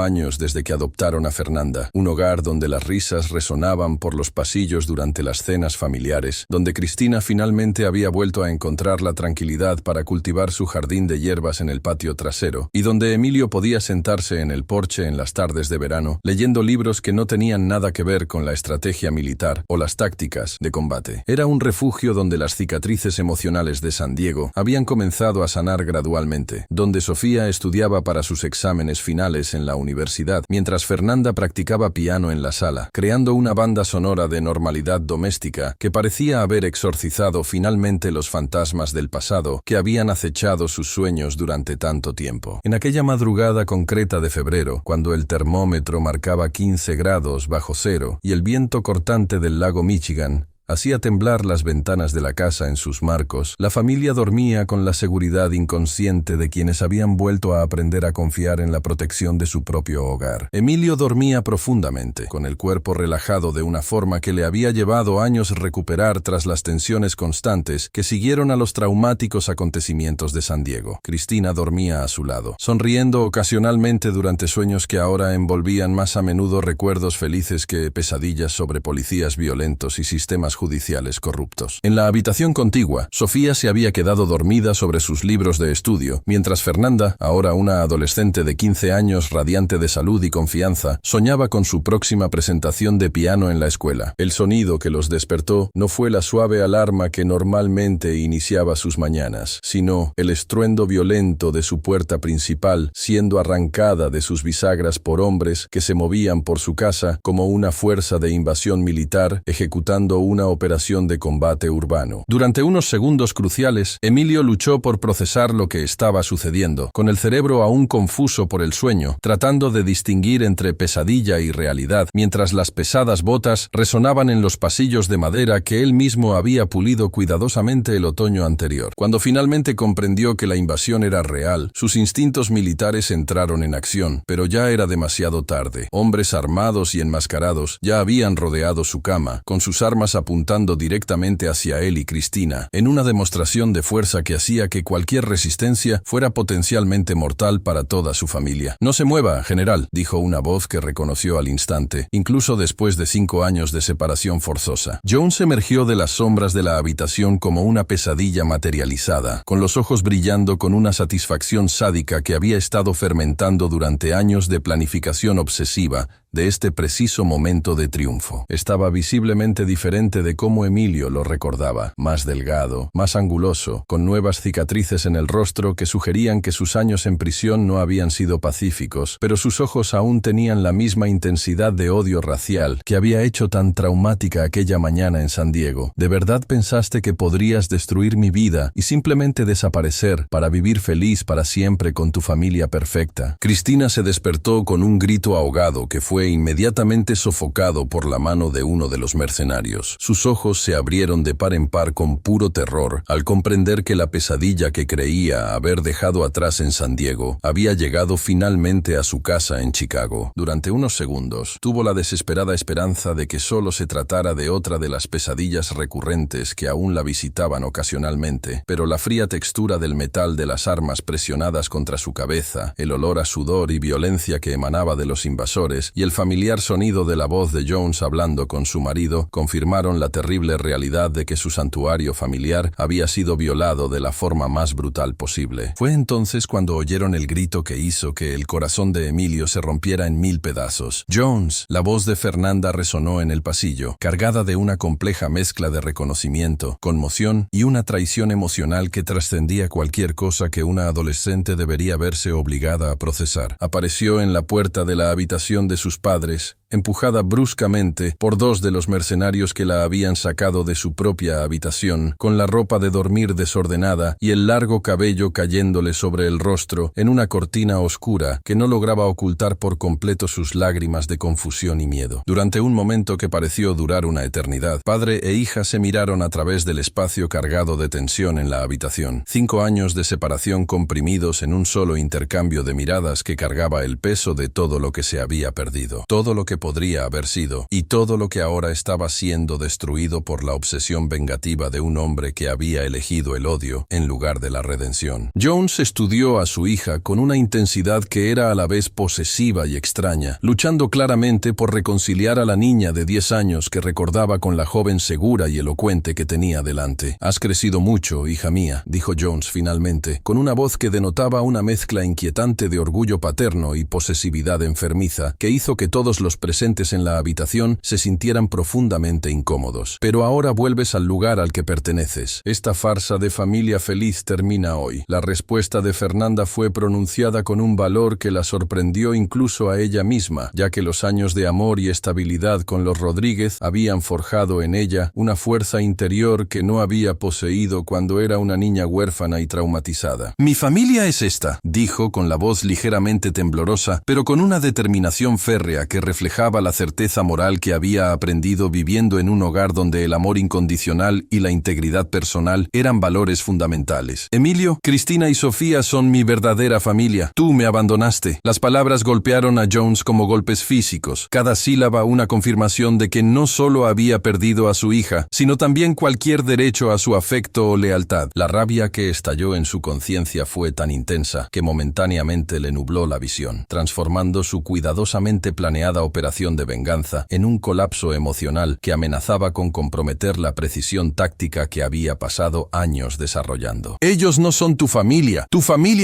A: años desde que adoptaron a Fernanda, un hogar donde las risas resonaban por los pasillos durante las cenas familiares, donde Cristina finalmente había vuelto a encontrar la tranquilidad para cultivar su jardín de hierbas en el patio trasero, y donde Emilio podía sentarse en el porche en las tardes de verano, leyendo libros que no tenían nada que ver con la estrategia militar o las tácticas de combate. Era un refugio donde las cicatrices emocionales de San Diego habían comenzado a sanar gradualmente, donde Sofía estudiaba para sus exámenes finales en la universidad, mientras Fernanda practicaba piano en la sala, creando una banda sonora de normalidad doméstica que parecía haber exorcizado finalmente los fantasmas del pasado que habían acechado sus sueños durante tanto tiempo. En aquella madrugada concreta de febrero, cuando el termómetro marcaba 15 grados bajo cero y el viento cortante del lago Michigan hacía temblar las ventanas de la casa en sus marcos, la familia dormía con la seguridad inconsciente de quienes habían vuelto a aprender a confiar en la protección de su propio hogar. Emilio dormía profundamente, con el cuerpo relajado de una forma que le había llevado años recuperar tras las tensiones constantes que siguieron a los traumáticos acontecimientos de San Diego. Cristina dormía a su lado, sonriendo ocasionalmente durante sueños que ahora envolvían más a menudo recuerdos felices que pesadillas sobre policías violentos y sistemas sistemas judiciales corruptos. En la habitación contigua, Sofía se había quedado dormida sobre sus libros de estudio, mientras Fernanda, ahora una adolescente de 15 años radiante de salud y confianza, soñaba con su próxima presentación de piano en la escuela. El sonido que los despertó no fue la suave alarma que normalmente iniciaba sus mañanas, sino el estruendo violento de su puerta principal siendo arrancada de sus bisagras por hombres que se movían por su casa como una fuerza de invasión militar ejecutando una operación de combate urbano. Durante unos segundos cruciales, Emilio luchó por procesar lo que estaba sucediendo, con el cerebro aún confuso por el sueño, tratando de distinguir entre pesadilla y realidad, mientras las pesadas botas resonaban en los pasillos de madera que él mismo había pulido cuidadosamente el otoño anterior. Cuando finalmente comprendió que la invasión era real, sus instintos militares entraron en acción, pero ya era demasiado tarde. Hombres armados y enmascarados ya habían rodeado su cama, con sus armas apuntando directamente hacia él y Cristina, en una demostración de fuerza que hacía que cualquier resistencia fuera potencialmente mortal para toda su familia. «No se mueva, general», dijo una voz que reconoció al instante, incluso después de 5 años de separación forzosa. Jones emergió de las sombras de la habitación como una pesadilla materializada, con los ojos brillando con una satisfacción sádica que había estado fermentando durante años de planificación obsesiva de este preciso momento de triunfo. Estaba visiblemente diferente de cómo Emilio lo recordaba, más delgado, más anguloso, con nuevas cicatrices en el rostro que sugerían que sus años en prisión no habían sido pacíficos, pero sus ojos aún tenían la misma intensidad de odio racial que había hecho tan traumática aquella mañana en San Diego. ¿De verdad pensaste que podrías destruir mi vida y simplemente desaparecer para vivir feliz para siempre con tu familia perfecta? Cristina se despertó con un grito ahogado que fue inmediatamente sofocado por la mano de uno de los mercenarios. Sus ojos se abrieron de par en par con puro terror al comprender que la pesadilla que creía haber dejado atrás en San Diego había llegado finalmente a su casa en Chicago. Durante unos segundos, tuvo la desesperada esperanza de que solo se tratara de otra de las pesadillas recurrentes que aún la visitaban ocasionalmente, pero la fría textura del metal de las armas presionadas contra su cabeza, el olor a sudor y violencia que emanaba de los invasores y el familiar sonido de la voz de Jones hablando con su marido confirmaron la terrible realidad de que su santuario familiar había sido violado de la forma más brutal posible. Fue entonces cuando oyeron el grito que hizo que el corazón de Emilio se rompiera en 1000 pedazos. «Jones», la voz de Fernanda resonó en el pasillo, cargada de una compleja mezcla de reconocimiento, conmoción y una traición emocional que trascendía cualquier cosa que una adolescente debería verse obligada a procesar. Apareció en la puerta de la habitación de sus padres, empujada bruscamente por 2 de los mercenarios que la habían sacado de su propia habitación, con la ropa de dormir desordenada y el largo cabello cayéndole sobre el rostro en una cortina oscura que no lograba ocultar por completo sus lágrimas de confusión y miedo. Durante un momento que pareció durar una eternidad, padre e hija se miraron a través del espacio cargado de tensión en la habitación. 5 años de separación comprimidos en un solo intercambio de miradas que cargaba el peso de todo lo que se había perdido, todo lo que podría haber sido, y todo lo que ahora estaba siendo destruido por la obsesión vengativa de un hombre que había elegido el odio en lugar de la redención. Jones estudió a su hija con una intensidad que era a la vez posesiva y extraña, luchando claramente por reconciliar a la niña de 10 años que recordaba con la joven segura y elocuente que tenía delante. «Has crecido mucho, hija mía», dijo Jones finalmente, con una voz que denotaba una mezcla inquietante de orgullo paterno y posesividad enfermiza, que hizo que todos los presentes en la habitación se sintieran profundamente incómodos. «Pero ahora vuelves al lugar al que perteneces. Esta farsa de familia feliz termina hoy». La respuesta de Fernanda fue pronunciada con un valor que la sorprendió incluso a ella misma, ya que los años de amor y estabilidad con los Rodríguez habían forjado en ella una fuerza interior que no había poseído cuando era una niña huérfana y traumatizada. «Mi familia es esta», dijo con la voz ligeramente temblorosa, pero con una determinación férrea que reflejaba la certeza moral que había aprendido viviendo en un hogar donde el amor incondicional y la integridad personal eran valores fundamentales. «Emilio, Cristina y Sofía son mi verdadera familia. Tú me abandonaste». Las palabras golpearon a Jones como golpes físicos, cada sílaba una confirmación de que no solo había perdido a su hija, sino también cualquier derecho a su afecto o lealtad. La rabia que estalló en su conciencia fue tan intensa que momentáneamente le nubló la visión, transformando su cuidadosamente planeada operación desesperación de venganza en un colapso emocional que amenazaba con comprometer la precisión táctica que había pasado años desarrollando. «Ellos no son tu familia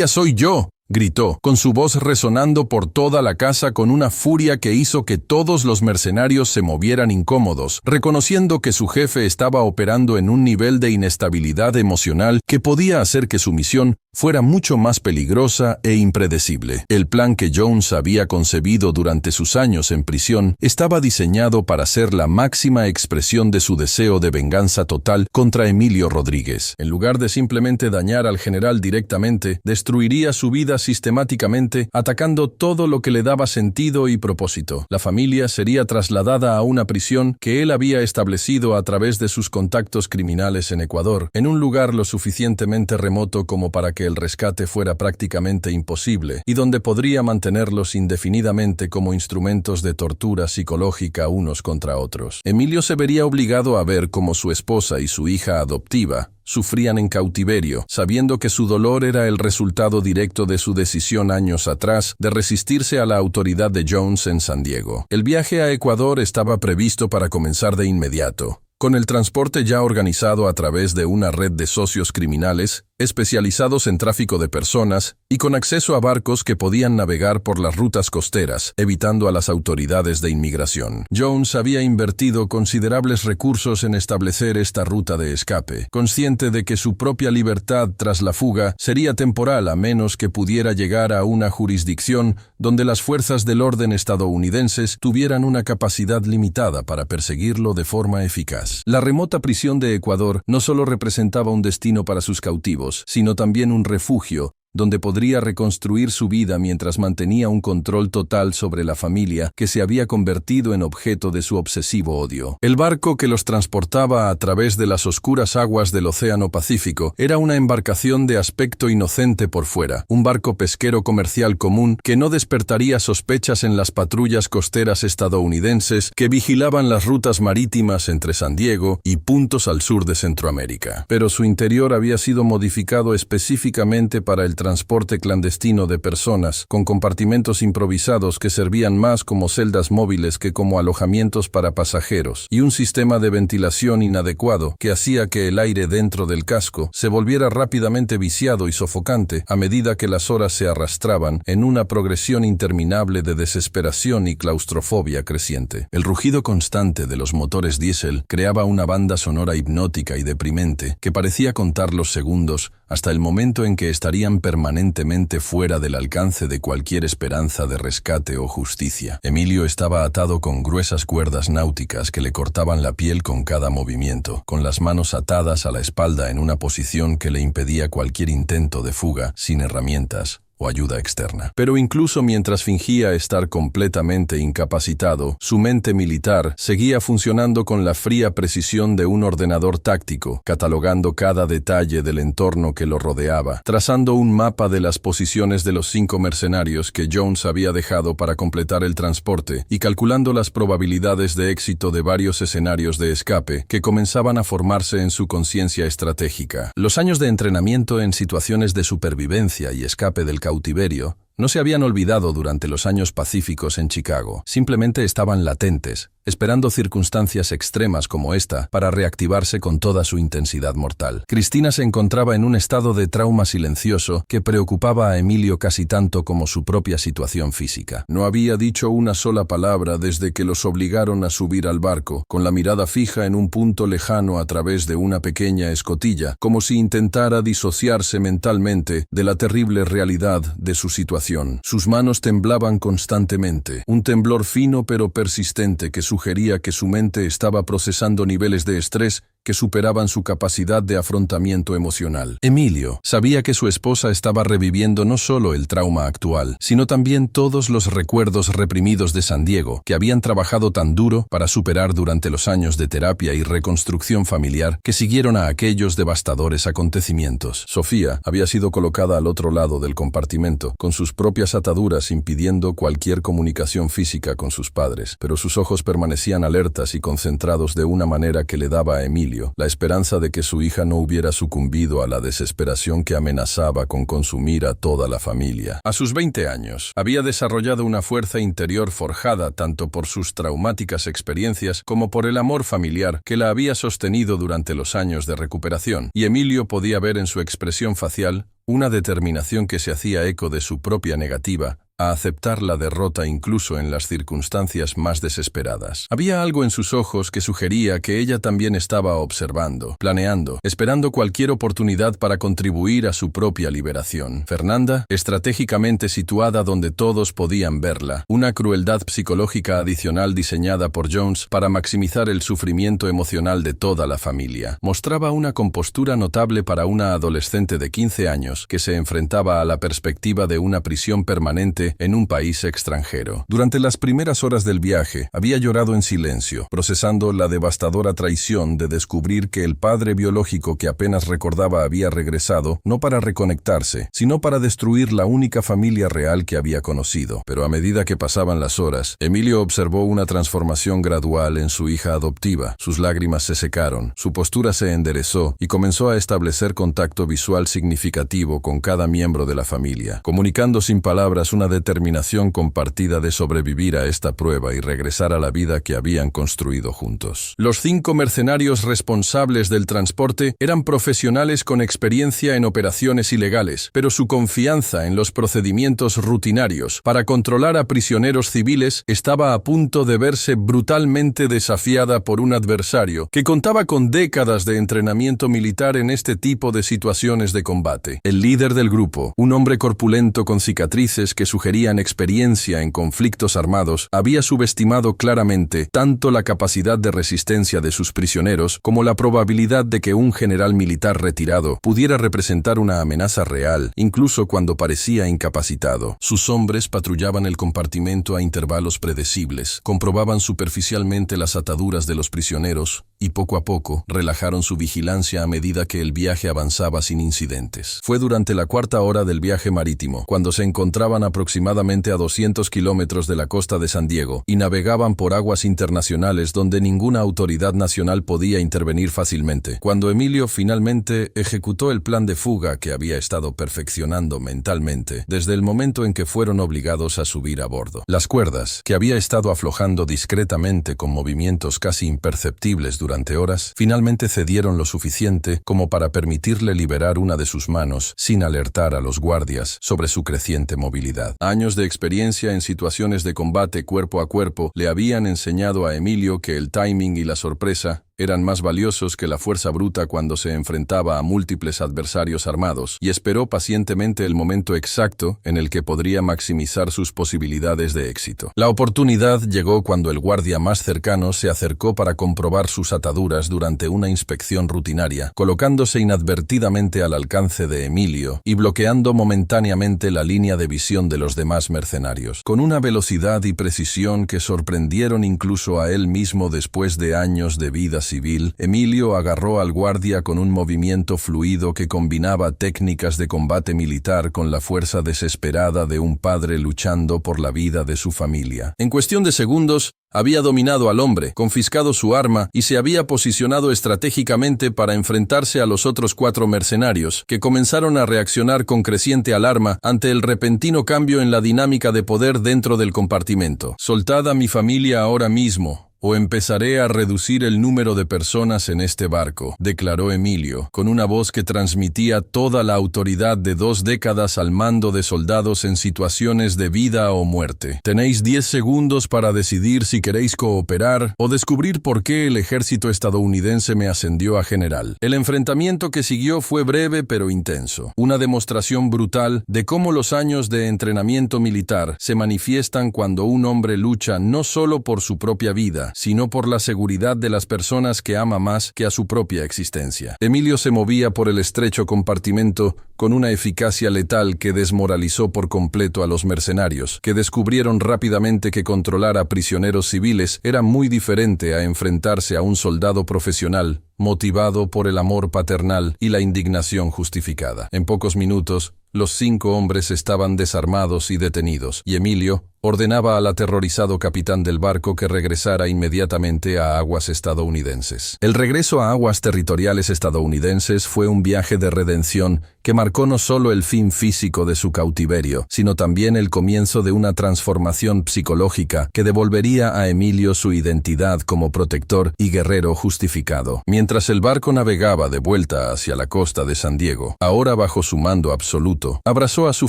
A: soy yo», gritó, con su voz resonando por toda la casa con una furia que hizo que todos los mercenarios se movieran incómodos, reconociendo que su jefe estaba operando en un nivel de inestabilidad emocional que podía hacer que su misión fuera mucho más peligrosa e impredecible. El plan que Jones había concebido durante sus años en prisión estaba diseñado para ser la máxima expresión de su deseo de venganza total contra Emilio Rodríguez. En lugar de simplemente dañar al general directamente, destruiría su vida sistemáticamente, atacando todo lo que le daba sentido y propósito. La familia sería trasladada a una prisión que él había establecido a través de sus contactos criminales en Ecuador, en un lugar lo suficientemente remoto como para que el rescate fuera prácticamente imposible y donde podría mantenerlos indefinidamente como instrumentos de tortura psicológica unos contra otros. Emilio se vería obligado a ver cómo su esposa y su hija adoptiva sufrían en cautiverio, sabiendo que su dolor era el resultado directo de su decisión años atrás de resistirse a la autoridad de Jones en San Diego. El viaje a Ecuador estaba previsto para comenzar de inmediato. Con el transporte ya organizado a través de una red de socios criminales, especializados en tráfico de personas y con acceso a barcos que podían navegar por las rutas costeras, evitando a las autoridades de inmigración. Jones había invertido considerables recursos en establecer esta ruta de escape, consciente de que su propia libertad tras la fuga sería temporal a menos que pudiera llegar a una jurisdicción donde las fuerzas del orden estadounidenses tuvieran una capacidad limitada para perseguirlo de forma eficaz. La remota prisión de Ecuador no solo representaba un destino para sus cautivos, sino también un refugio donde podría reconstruir su vida mientras mantenía un control total sobre la familia que se había convertido en objeto de su obsesivo odio. El barco que los transportaba a través de las oscuras aguas del Océano Pacífico era una embarcación de aspecto inocente por fuera, un barco pesquero comercial común que no despertaría sospechas en las patrullas costeras estadounidenses que vigilaban las rutas marítimas entre San Diego y puntos al sur de Centroamérica. Pero su interior había sido modificado específicamente para el transporte clandestino de personas, con compartimentos improvisados que servían más como celdas móviles que como alojamientos para pasajeros, y un sistema de ventilación inadecuado que hacía que el aire dentro del casco se volviera rápidamente viciado y sofocante a medida que las horas se arrastraban en una progresión interminable de desesperación y claustrofobia creciente. El rugido constante de los motores diésel creaba una banda sonora hipnótica y deprimente que parecía contar los segundos hasta el momento en que estarían permanentemente fuera del alcance de cualquier esperanza de rescate o justicia. Emilio estaba atado con gruesas cuerdas náuticas que le cortaban la piel con cada movimiento, con las manos atadas a la espalda en una posición que le impedía cualquier intento de fuga sin herramientas o ayuda externa. Pero incluso mientras fingía estar completamente incapacitado, su mente militar seguía funcionando con la fría precisión de un ordenador táctico, catalogando cada detalle del entorno que lo rodeaba, trazando un mapa de las posiciones de los 5 mercenarios que Jones había dejado para completar el transporte y calculando las probabilidades de éxito de varios escenarios de escape que comenzaban a formarse en su conciencia estratégica. Los años de entrenamiento en situaciones de supervivencia y escape del cautiverio no se habían olvidado durante los años pacíficos en Chicago, simplemente estaban latentes, esperando circunstancias extremas como esta para reactivarse con toda su intensidad mortal. Cristina se encontraba en un estado de trauma silencioso que preocupaba a Emilio casi tanto como su propia situación física. No había dicho una sola palabra desde que los obligaron a subir al barco, con la mirada fija en un punto lejano a través de una pequeña escotilla, como si intentara disociarse mentalmente de la terrible realidad de su situación. Sus manos temblaban constantemente, un temblor fino pero persistente que sugería que su mente estaba procesando niveles de estrés que superaban su capacidad de afrontamiento emocional. Emilio sabía que su esposa estaba reviviendo no solo el trauma actual, sino también todos los recuerdos reprimidos de San Diego, que habían trabajado tan duro para superar durante los años de terapia y reconstrucción familiar que siguieron a aquellos devastadores acontecimientos. Sofía había sido colocada al otro lado del compartimento, con sus propias ataduras impidiendo cualquier comunicación física con sus padres, pero sus ojos permanecían alertas y concentrados de una manera que le daba a Emilio Emilio, la esperanza de que su hija no hubiera sucumbido a la desesperación que amenazaba con consumir a toda la familia. A sus 20 años, había desarrollado una fuerza interior forjada tanto por sus traumáticas experiencias como por el amor familiar que la había sostenido durante los años de recuperación, y Emilio podía ver en su expresión facial una determinación que se hacía eco de su propia negativa a aceptar la derrota incluso en las circunstancias más desesperadas. Había algo en sus ojos que sugería que ella también estaba observando, planeando, esperando cualquier oportunidad para contribuir a su propia liberación. Fernanda, estratégicamente situada donde todos podían verla, una crueldad psicológica adicional diseñada por Jones para maximizar el sufrimiento emocional de toda la familia. Mostraba una compostura notable para una adolescente de 15 años que se enfrentaba a la perspectiva de una prisión permanente en un país extranjero. Durante las primeras horas del viaje, había llorado en silencio, procesando la devastadora traición de descubrir que el padre biológico que apenas recordaba había regresado, no para reconectarse, sino para destruir la única familia real que había conocido. Pero a medida que pasaban las horas, Emilio observó una transformación gradual en su hija adoptiva. Sus lágrimas se secaron, su postura se enderezó y comenzó a establecer contacto visual significativo con cada miembro de la familia, comunicando sin palabras una determinación compartida de sobrevivir a esta prueba y regresar a la vida que habían construido juntos. Los 5 mercenarios responsables del transporte eran profesionales con experiencia en operaciones ilegales, pero su confianza en los procedimientos rutinarios para controlar a prisioneros civiles estaba a punto de verse brutalmente desafiada por un adversario que contaba con décadas de entrenamiento militar en este tipo de situaciones de combate. El líder del grupo, un hombre corpulento con cicatrices que sugerían experiencia en conflictos armados, había subestimado claramente tanto la capacidad de resistencia de sus prisioneros como la probabilidad de que un general militar retirado pudiera representar una amenaza real, incluso cuando parecía incapacitado. Sus hombres patrullaban el compartimento a intervalos predecibles, comprobaban superficialmente las ataduras de los prisioneros y poco a poco relajaron su vigilancia a medida que el viaje avanzaba sin incidentes. Fue durante la 4ª hora del viaje marítimo, cuando se encontraban aproximadamente a 200 kilómetros de la costa de San Diego y navegaban por aguas internacionales donde ninguna autoridad nacional podía intervenir fácilmente, cuando Emilio finalmente ejecutó el plan de fuga que había estado perfeccionando mentalmente desde el momento en que fueron obligados a subir a bordo. Las cuerdas, que había estado aflojando discretamente con movimientos casi imperceptibles durante horas, finalmente cedieron lo suficiente como para permitirle liberar una de sus manos sin alertar a los guardias sobre su creciente movilidad. Años de experiencia en situaciones de combate cuerpo a cuerpo le habían enseñado a Emilio que el timing y la sorpresa eran más valiosos que la fuerza bruta cuando se enfrentaba a múltiples adversarios armados, y esperó pacientemente el momento exacto en el que podría maximizar sus posibilidades de éxito. La oportunidad llegó cuando el guardia más cercano se acercó para comprobar sus ataduras durante una inspección rutinaria, colocándose inadvertidamente al alcance de Emilio y bloqueando momentáneamente la línea de visión de los demás mercenarios. Con una velocidad y precisión que sorprendieron incluso a él mismo después de años de vida civil, Emilio agarró al guardia con un movimiento fluido que combinaba técnicas de combate militar con la fuerza desesperada de un padre luchando por la vida de su familia. En cuestión de segundos, había dominado al hombre, confiscado su arma y se había posicionado estratégicamente para enfrentarse a los otros 4 mercenarios, que comenzaron a reaccionar con creciente alarma ante el repentino cambio en la dinámica de poder dentro del compartimento. «Soltad a mi familia ahora mismo, o empezaré a reducir el número de personas en este barco», declaró Emilio, con una voz que transmitía toda la autoridad de 2 décadas al mando de soldados en situaciones de vida o muerte. «Tenéis 10 segundos para decidir si queréis cooperar o descubrir por qué el ejército estadounidense me ascendió a general». El enfrentamiento que siguió fue breve pero intenso, una demostración brutal de cómo los años de entrenamiento militar se manifiestan cuando un hombre lucha no solo por su propia vida, sino por la seguridad de las personas que ama más que a su propia existencia. Emilio se movía por el estrecho compartimento con una eficacia letal que desmoralizó por completo a los mercenarios, que descubrieron rápidamente que controlar a prisioneros civiles era muy diferente a enfrentarse a un soldado profesional motivado por el amor paternal y la indignación justificada. En pocos minutos, los 5 hombres estaban desarmados y detenidos, y Emilio ordenaba al aterrorizado capitán del barco que regresara inmediatamente a aguas estadounidenses. El regreso a aguas territoriales estadounidenses fue un viaje de redención que marcó no solo el fin físico de su cautiverio, sino también el comienzo de una transformación psicológica que devolvería a Emilio su identidad como protector y guerrero justificado. Mientras el barco navegaba de vuelta hacia la costa de San Diego, ahora bajo su mando absoluto, abrazó a su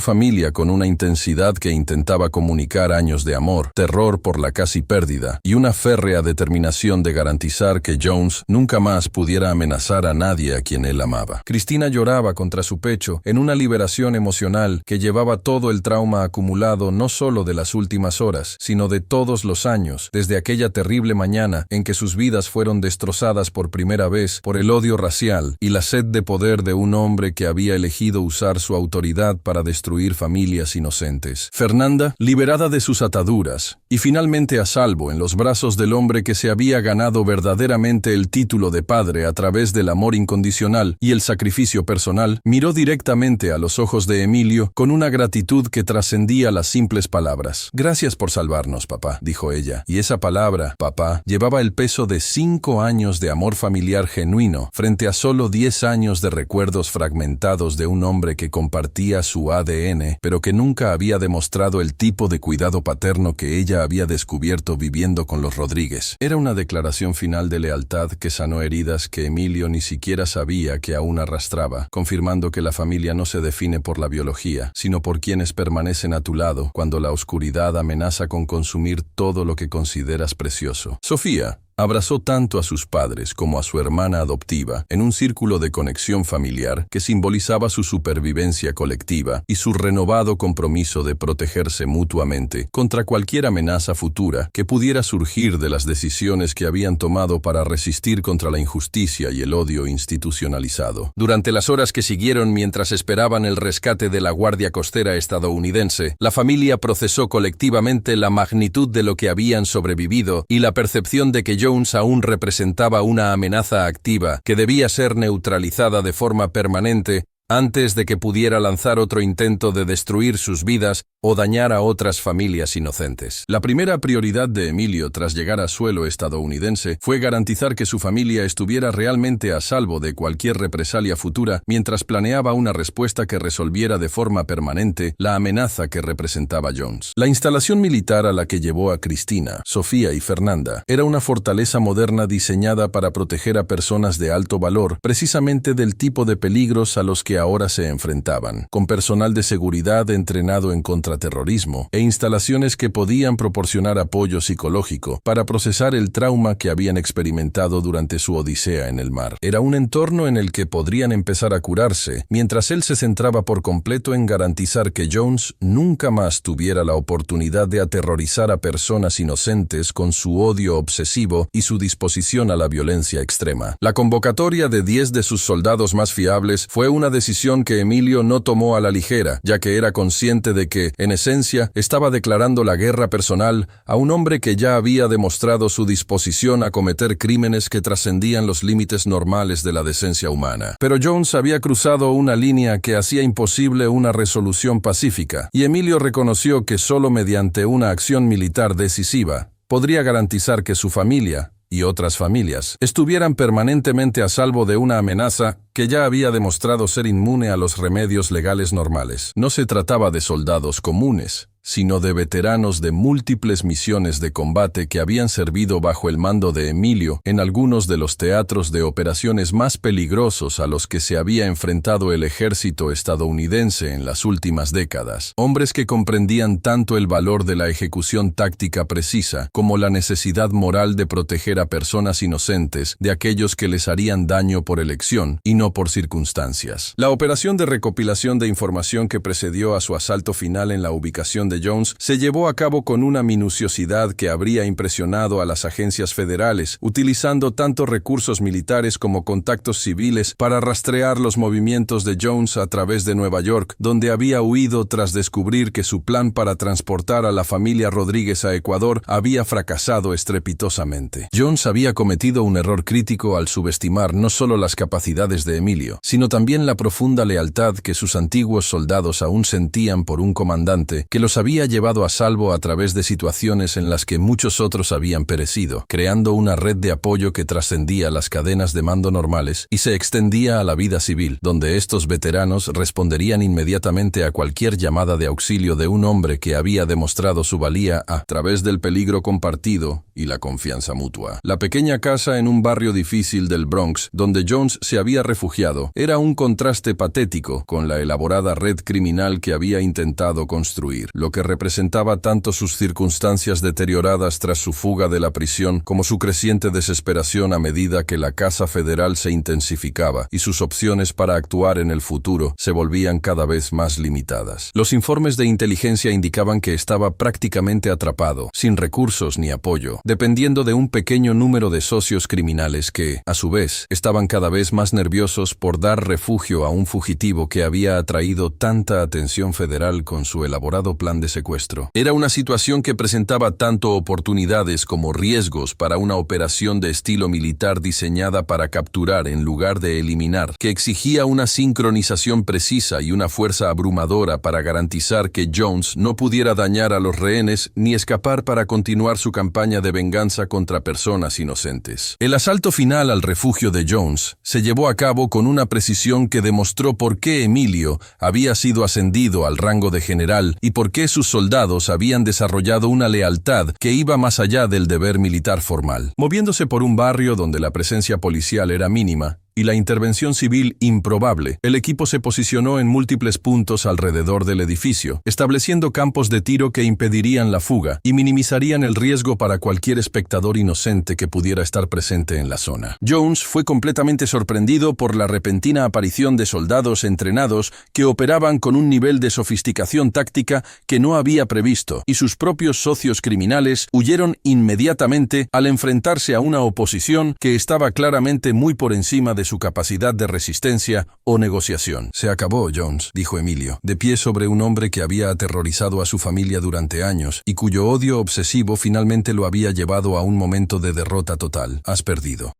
A: familia con una intensidad que intentaba comunicar años de amor, terror por la casi pérdida y una férrea determinación de garantizar que Jones nunca más pudiera amenazar a nadie a quien él amaba. Cristina lloraba contra su pecho en una liberación emocional que llevaba todo el trauma acumulado no solo de las últimas horas, sino de todos los años, desde aquella terrible mañana en que sus vidas fueron destrozadas por primera vez por el odio racial y la sed de poder de un hombre que había elegido usar su autoridad para destruir familias inocentes. Fernanda, liberada de sus ataduras, y finalmente a salvo en los brazos del hombre que se había ganado verdaderamente el título de padre a través del amor incondicional y el sacrificio personal, miró directamente a los ojos de Emilio con una gratitud que trascendía las simples palabras. «Gracias por salvarnos, papá», dijo ella, y esa palabra, papá, llevaba el peso de 5 años de amor familiar genuino frente a solo 10 años de recuerdos fragmentados de un hombre que compartía su ADN, pero que nunca había demostrado el tipo de cuidado paterno que ella había descubierto viviendo con los Rodríguez. Era una declaración final de lealtad que sanó heridas que Emilio ni siquiera sabía que aún arrastraba, confirmando que la familia no se define por la biología, sino por quienes permanecen a tu lado cuando la oscuridad amenaza con consumir todo lo que consideras precioso. Sofía abrazó tanto a sus padres como a su hermana adoptiva en un círculo de conexión familiar que simbolizaba su supervivencia colectiva y su renovado compromiso de protegerse mutuamente contra cualquier amenaza futura que pudiera surgir de las decisiones que habían tomado para resistir contra la injusticia y el odio institucionalizado. Durante las horas que siguieron mientras esperaban el rescate de la Guardia Costera estadounidense, la familia procesó colectivamente la magnitud de lo que habían sobrevivido y la percepción de que Jones aún representaba una amenaza activa que debía ser neutralizada de forma permanente antes de que pudiera lanzar otro intento de destruir sus vidas o dañar a otras familias inocentes. La primera prioridad de Emilio tras llegar a suelo estadounidense fue garantizar que su familia estuviera realmente a salvo de cualquier represalia futura mientras planeaba una respuesta que resolviera de forma permanente la amenaza que representaba Jones. La instalación militar a la que llevó a Cristina, Sofía y Fernanda era una fortaleza moderna diseñada para proteger a personas de alto valor, precisamente del tipo de peligros a los que ahora se enfrentaban, con personal de seguridad entrenado en contraterrorismo e instalaciones que podían proporcionar apoyo psicológico para procesar el trauma que habían experimentado durante su odisea en el mar. Era un entorno en el que podrían empezar a curarse, mientras él se centraba por completo en garantizar que Jones nunca más tuviera la oportunidad de aterrorizar a personas inocentes con su odio obsesivo y su disposición a la violencia extrema. La convocatoria de 10 de sus soldados más fiables fue una decisión que Emilio no tomó a la ligera, ya que era consciente de que, en esencia, estaba declarando la guerra personal a un hombre que ya había demostrado su disposición a cometer crímenes que trascendían los límites normales de la decencia humana. Pero Jones había cruzado una línea que hacía imposible una resolución pacífica, y Emilio reconoció que solo mediante una acción militar decisiva podría garantizar que su familia y otras familias estuvieran permanentemente a salvo de una amenaza que ya había demostrado ser inmune a los remedios legales normales. No se trataba de soldados comunes, sino de veteranos de múltiples misiones de combate que habían servido bajo el mando de Emilio en algunos de los teatros de operaciones más peligrosos a los que se había enfrentado el ejército estadounidense en las últimas décadas. Hombres que comprendían tanto el valor de la ejecución táctica precisa como la necesidad moral de proteger a personas inocentes de aquellos que les harían daño por elección y no por circunstancias. La operación de recopilación de información que precedió a su asalto final en la ubicación de Jones se llevó a cabo con una minuciosidad que habría impresionado a las agencias federales, utilizando tanto recursos militares como contactos civiles para rastrear los movimientos de Jones a través de Nueva York, donde había huido tras descubrir que su plan para transportar a la familia Rodríguez a Ecuador había fracasado estrepitosamente. Jones había cometido un error crítico al subestimar no solo las capacidades de Emilio, sino también la profunda lealtad que sus antiguos soldados aún sentían por un comandante que los había llevado a salvo a través de situaciones en las que muchos otros habían perecido, creando una red de apoyo que trascendía las cadenas de mando normales y se extendía a la vida civil, donde estos veteranos responderían inmediatamente a cualquier llamada de auxilio de un hombre que había demostrado su valía a través del peligro compartido y la confianza mutua. La pequeña casa en un barrio difícil del Bronx, donde Jones se había refugiado, era un contraste patético con la elaborada red criminal que había intentado construir, lo que representaba tanto sus circunstancias deterioradas tras su fuga de la prisión como su creciente desesperación a medida que la Casa Federal se intensificaba y sus opciones para actuar en el futuro se volvían cada vez más limitadas. Los informes de inteligencia indicaban que estaba prácticamente atrapado, sin recursos ni apoyo, dependiendo de un pequeño número de socios criminales que, a su vez, estaban cada vez más nerviosos por dar refugio a un fugitivo que había atraído tanta atención federal con su elaborado plan de secuestro. Era una situación que presentaba tanto oportunidades como riesgos para una operación de estilo militar diseñada para capturar en lugar de eliminar, que exigía una sincronización precisa y una fuerza abrumadora para garantizar que Jones no pudiera dañar a los rehenes ni escapar para continuar su campaña de venganza contra personas inocentes. El asalto final al refugio de Jones se llevó a cabo con una precisión que demostró por qué Emilio había sido ascendido al rango de general y por qué sus soldados habían desarrollado una lealtad que iba más allá del deber militar formal. Moviéndose por un barrio donde la presencia policial era mínima y la intervención civil improbable, el equipo se posicionó en múltiples puntos alrededor del edificio, estableciendo campos de tiro que impedirían la fuga y minimizarían el riesgo para cualquier espectador inocente que pudiera estar presente en la zona. Jones fue completamente sorprendido por la repentina aparición de soldados entrenados que operaban con un nivel de sofisticación táctica que no había previsto, y sus propios socios criminales huyeron inmediatamente al enfrentarse a una oposición que estaba claramente muy por encima de su capacidad de resistencia o negociación. «Se acabó, Jones», dijo Emilio, de pie sobre un hombre que había aterrorizado a su familia durante años y cuyo odio obsesivo finalmente lo había llevado a un momento de derrota total. «Has perdido».